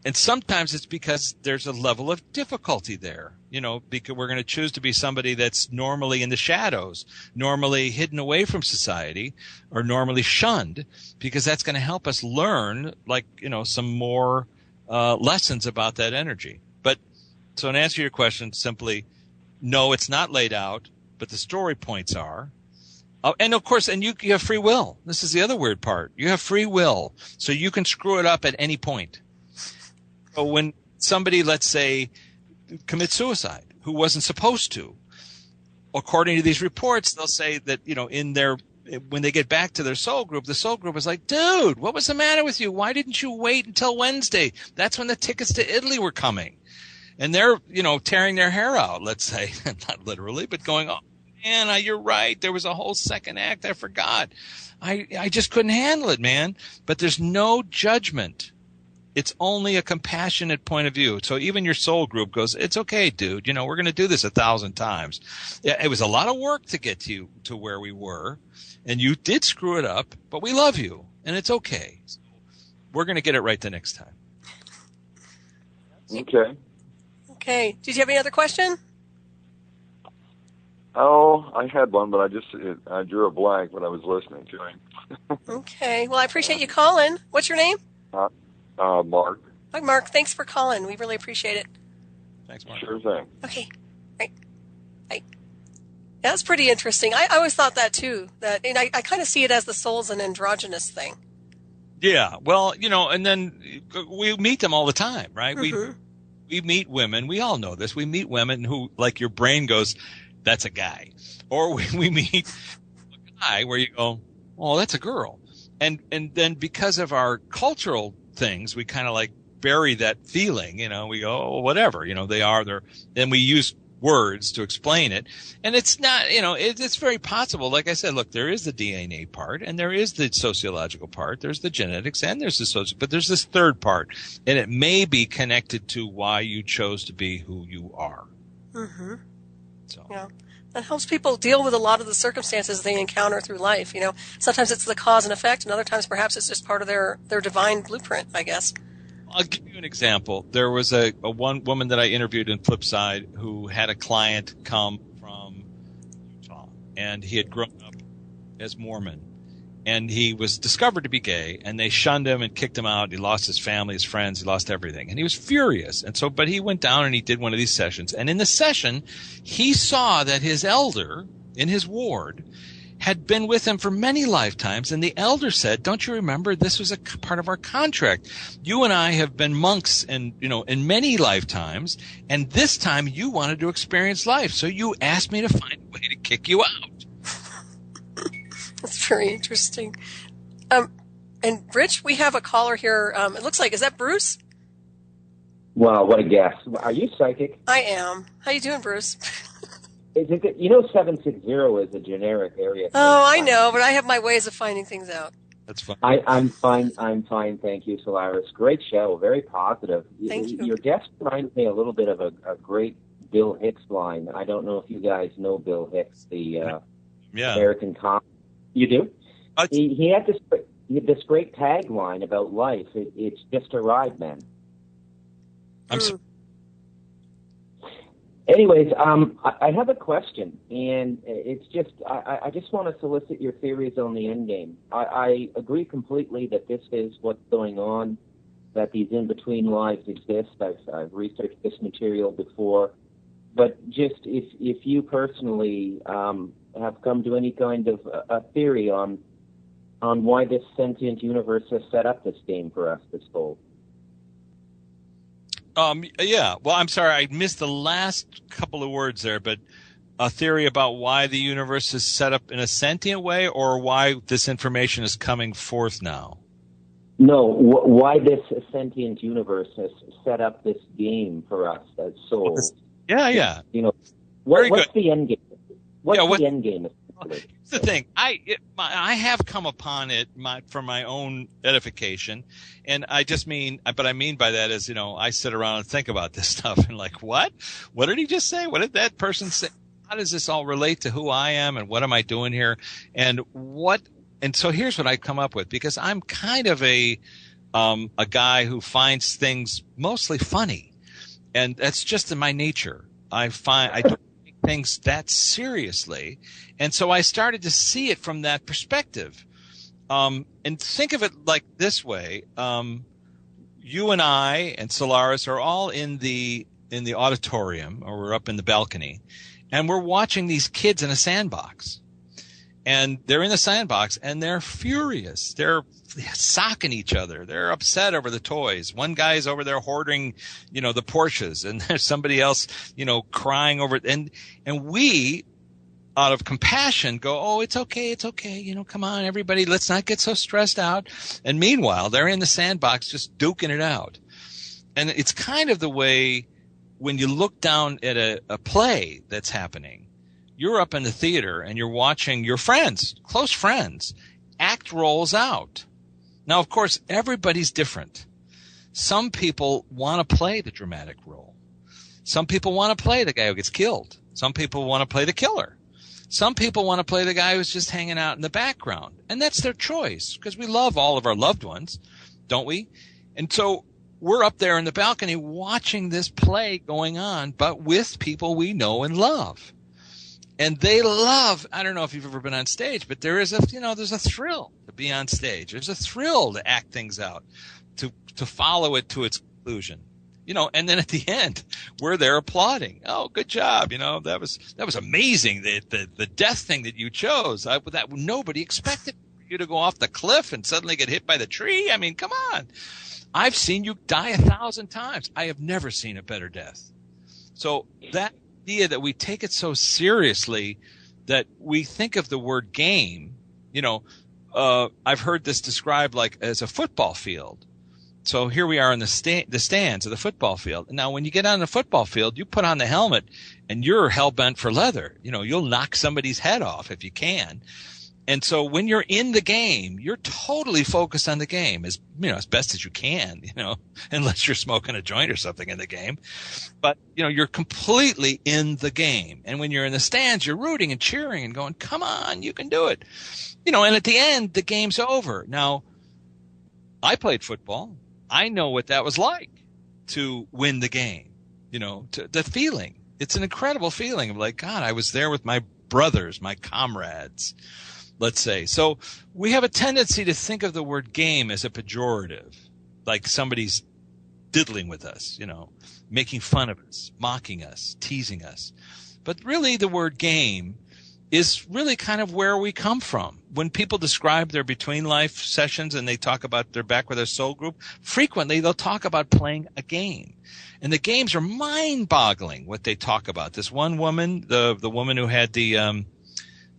And sometimes it's because there's a level of difficulty there, because we're going to choose to be somebody that's normally in the shadows, normally hidden away from society, or normally shunned, because that's going to help us learn, some more lessons about that energy. So in answer to your question, simply, no, it's not laid out, but the story points are. And of course, you have free will. This is the other weird part. You have free will, so you can screw it up at any point. So when somebody, let's say, commits suicide, who wasn't supposed to, according to these reports, they'll say that, when they get back to their soul group, the soul group is like, dude, what was the matter with you? Why didn't you wait until Wednesday? That's when the tickets to Italy were coming. And they're, tearing their hair out, let's say, not literally, but going, oh, man, you're right. There was a whole second act. I forgot. I just couldn't handle it, man. But there's no judgment. It's only a compassionate point of view. So even your soul group goes, it's okay, dude. We're going to do this 1,000 times. Yeah, it was a lot of work to get you to where we were. And you did screw it up, but we love you. And it's okay. So we're going to get it right the next time. Okay. Okay. Did you have any other question? Oh, I had one, but I drew a blank when I was listening to him. Okay. Well, I appreciate you calling. What's your name? Mark. Hi, Mark. Thanks for calling. We really appreciate it. Thanks, Mark. Sure thing. Okay. Right. That's pretty interesting. I always thought that too. And I kind of see it as the soul's an androgynous thing. Yeah. Well, and then we meet them all the time, right? Mm-hmm. We meet women. We all know this. We meet women who, like, your brain goes, that's a guy. Or we meet a guy where you go, oh, that's a girl. And then because of our cultural things, we kind of like bury that feeling, we go, oh, whatever, they're, then we use words to explain it. And it's not, it's very possible. Like I said, look, there is the DNA part and there is the sociological part. There's the genetics and there's the social, but there's this third part, and it may be connected to why you chose to be who you are. Mm-hmm. So. Yeah. That helps people deal with a lot of the circumstances they encounter through life. Sometimes it's the cause and effect, and other times perhaps it's just part of their divine blueprint, I guess. I'll give you an example. There was a one woman that I interviewed in FlipSide who had a client come from Utah, and he had grown up as Mormon, and he was discovered to be gay, and they shunned him and kicked him out. He lost his family, his friends, he lost everything, and he was furious. And so, but he went down and he did one of these sessions, and in the session, he saw that his elder in his ward had been with him for many lifetimes, and the elder said, don't you remember, this was a part of our contract. You and I have been monks in many lifetimes, and this time you wanted to experience life, so you asked me to find a way to kick you out. That's very interesting. And Rich, we have a caller here. It looks like, is that Bruce? Wow, what a guess. Are you psychic? I am. How you doing, Bruce? Is it good? 760 is a generic area. Oh, I know, but I have my ways of finding things out. That's fine. I'm fine. Thank you, Solaris. Great show. Very positive. Thank you. Your guest reminds me a little bit of a great Bill Hicks line. I don't know if you guys know Bill Hicks, the American comic. You do? He had this great tagline about life. It's just a ride, man. I'm sorry. Anyways, I have a question, and it's just I just want to solicit your theories on the end game. I agree completely that this is what's going on, that these in-between lives exist. I've researched this material before, but just if you personally have come to any kind of a theory on why this sentient universe has set up this game for us, this goal. Yeah. Well, I'm sorry, I missed the last couple of words there, but a theory about why the universe is set up in a sentient way, or why this information is coming forth now? No, why this sentient universe has set up this game for us as souls. Yeah. You know, what's the end game? What's the end game? Here's the thing. I have come upon it for my own edification, and I mean by that is, I sit around and think about this stuff and like, what did he just say? What did that person say? How does this all relate to who I am, and what am I doing here? And so here's what I come up with, because I'm kind of a guy who finds things mostly funny, and that's just in my nature. I don't take things that seriously, and so I started to see it from that perspective. And think of it like this way: you and I and Solaris are all in the auditorium, or we're up in the balcony, and we're watching these kids in a sandbox. And they're in the sandbox, and they're furious. They're socking each other. They're upset over the toys. One guy's over there hoarding, the Porsches, and there's somebody else, crying over it. And we, out of compassion, go, oh, it's okay. Come on, everybody, let's not get so stressed out. And meanwhile, they're in the sandbox just duking it out. And it's kind of the way when you look down at a play that's happening. You're up in the theater and you're watching your friends, close friends, act roles out. Now, of course, everybody's different. Some people want to play the dramatic role. Some people want to play the guy who gets killed. Some people want to play the killer. Some people want to play the guy who's just hanging out in the background. And that's their choice, because we love all of our loved ones, don't we? And so we're up there in the balcony watching this play going on, but with people we know and love. And they love, I don't know if you've ever been on stage, but there's a thrill to be on stage. There's a thrill to act things out, to follow it to its conclusion. And then at the end, we're there applauding. Oh, good job. That was amazing. The death thing that you chose, that nobody expected you to go off the cliff and suddenly get hit by the tree. I mean, come on. I've seen you die 1,000 times. I have never seen a better death. So that idea that we take it so seriously that we think of the word game, I've heard this described like as a football field. So here we are in the stands of the football field. Now, when you get on the football field, you put on the helmet and you're hell bent for leather. You'll knock somebody's head off if you can. And so when you're in the game, you're totally focused on the game as best as you can, unless you're smoking a joint or something in the game. But, you're completely in the game. And when you're in the stands, you're rooting and cheering and going, come on, you can do it. And at the end, the game's over. Now, I played football. I know what that was like to win the game, the feeling. It's an incredible feeling of like, God, I was there with my brothers, my comrades. Let's say. So we have a tendency to think of the word game as a pejorative, like somebody's diddling with us, making fun of us, mocking us, teasing us. But really the word game is really kind of where we come from. When people describe their between life sessions and they talk about they're back with their soul group, frequently they'll talk about playing a game. And the games are mind-boggling what they talk about. This one woman, the woman who had the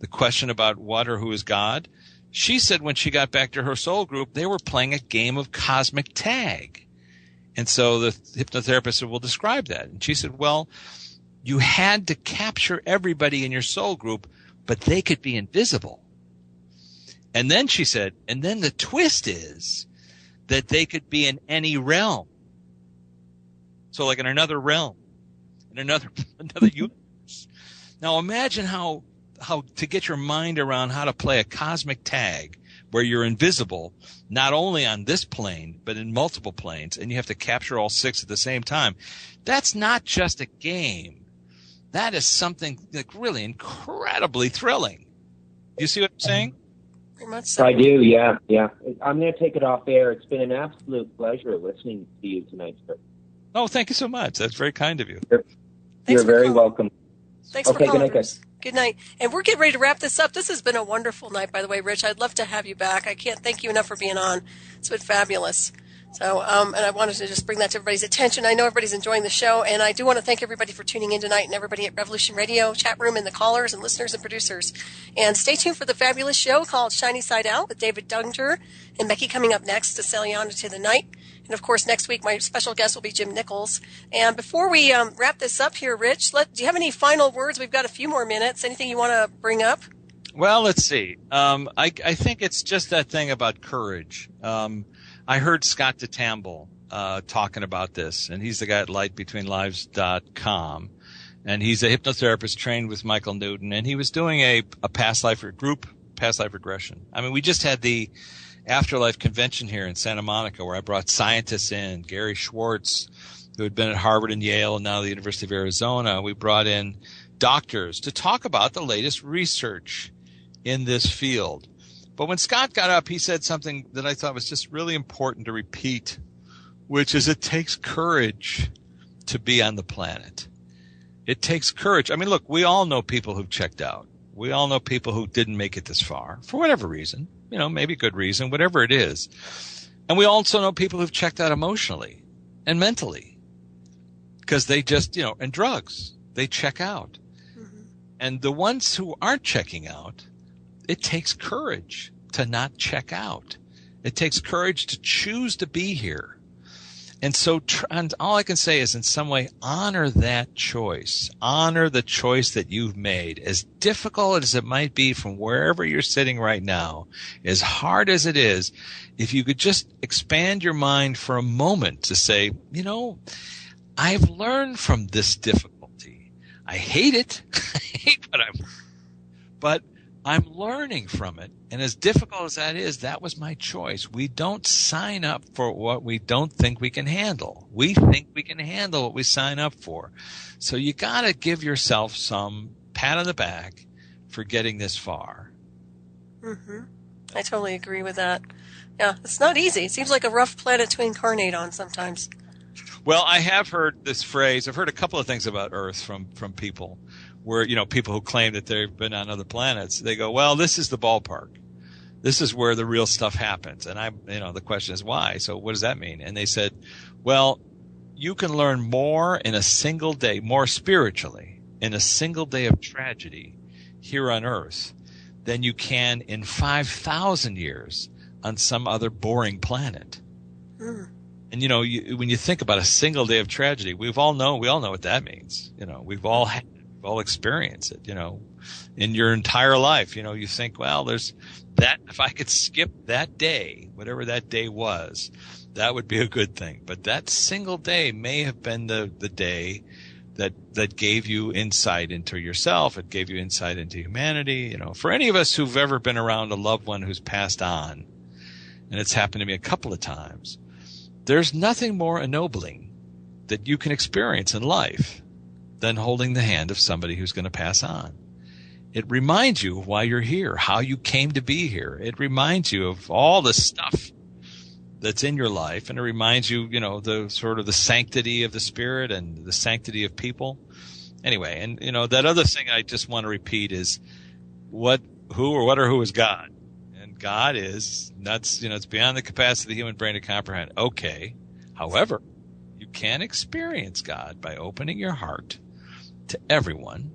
question about what or who is God, she said when she got back to her soul group, they were playing a game of cosmic tag. And so the hypnotherapist will describe that. And she said, well, you had to capture everybody in your soul group, but they could be invisible. And then she said, and then the twist is that they could be in any realm. So like in another realm, in another universe. Now imagine how to get your mind around how to play a cosmic tag where you're invisible, not only on this plane, but in multiple planes, and you have to capture all 6 at the same time. That's not just a game. That is something like really incredibly thrilling. Do you see what I'm saying? Pretty much so. I do, yeah. I'm going to take it off air. It's been an absolute pleasure listening to you tonight, sir. Oh, thank you so much. That's very kind of you. You're very welcome. Thanks for calling, good night, Bruce. guys. Good night. And we're getting ready to wrap this up. This has been a wonderful night, by the way, Rich. I'd love to have you back. I can't thank you enough for being on. It's been fabulous. So, and I wanted to just bring that to everybody's attention. I know everybody's enjoying the show, and I do want to thank everybody for tuning in tonight and everybody at Revolution Radio, chat room, and the callers and listeners and producers. And stay tuned for the fabulous show called Shiny Side Out with David Dunger and Becky coming up next to sail you on into the night. And, of course, next week my special guest will be Jim Nichols. And before we wrap this up here, Rich, do you have any final words? We've got a few more minutes. Anything you want to bring up? Well, let's see. I think it's just that thing about courage. I heard Scott DeTamble talking about this, and he's the guy at lightbetweenlives.com. And he's a hypnotherapist trained with Michael Newton, and he was doing a group past life regression. I mean, we just had the Afterlife convention here in Santa Monica where I brought scientists in, Gary Schwartz, who had been at Harvard and Yale and now the University of Arizona. We brought in doctors to talk about the latest research in this field. But when Scott got up, he said something that I thought was just really important to repeat, which is it takes courage to be on the planet. It takes courage. I mean, look, we all know people who've checked out. We all know people who didn't make it this far for whatever reason, maybe good reason, whatever it is. And we also know people who've checked out emotionally and mentally because they just, and drugs, they check out. Mm-hmm. And the ones who aren't checking out, it takes courage to not check out. It takes courage to choose to be here. And so and all I can say is in some way, honor that choice. Honor the choice that you've made. As difficult as it might be from wherever you're sitting right now, as hard as it is, if you could just expand your mind for a moment to say, I've learned from this difficulty. I hate it. I hate but I'm learning from it. And as difficult as that is, that was my choice. We don't sign up for what we don't think we can handle. We think we can handle what we sign up for. So you got to give yourself some pat on the back for getting this far. Mm-hmm. I totally agree with that. Yeah, it's not easy. It seems like a rough planet to incarnate on sometimes. Well, I have heard this phrase. I've heard a couple of things about Earth from people. Where, people who claim that they've been on other planets, they go, well, this is the ballpark. This is where the real stuff happens. And the question is why? So what does that mean? And they said, well, you can learn more in a single day, more spiritually, in a single day of tragedy here on Earth than you can in 5,000 years on some other boring planet. Mm. And, when you think about a single day of tragedy, we all know what that means. We've all experience it, in your entire life. You think, well, there's that. If I could skip that day, whatever that day was, that would be a good thing. But that single day may have been the day that gave you insight into yourself. It gave you insight into humanity. For any of us who've ever been around a loved one who's passed on, and it's happened to me a couple of times, there's nothing more ennobling that you can experience in life than holding the hand of somebody who's going to pass on. It reminds you of why you're here, how you came to be here. It reminds you of all the stuff that's in your life, and it reminds you, the sort of the sanctity of the spirit and the sanctity of people. Anyway, and that other thing I just want to repeat is who is God? And God is nuts, it's beyond the capacity of the human brain to comprehend. Okay. However, you can experience God by opening your heart to everyone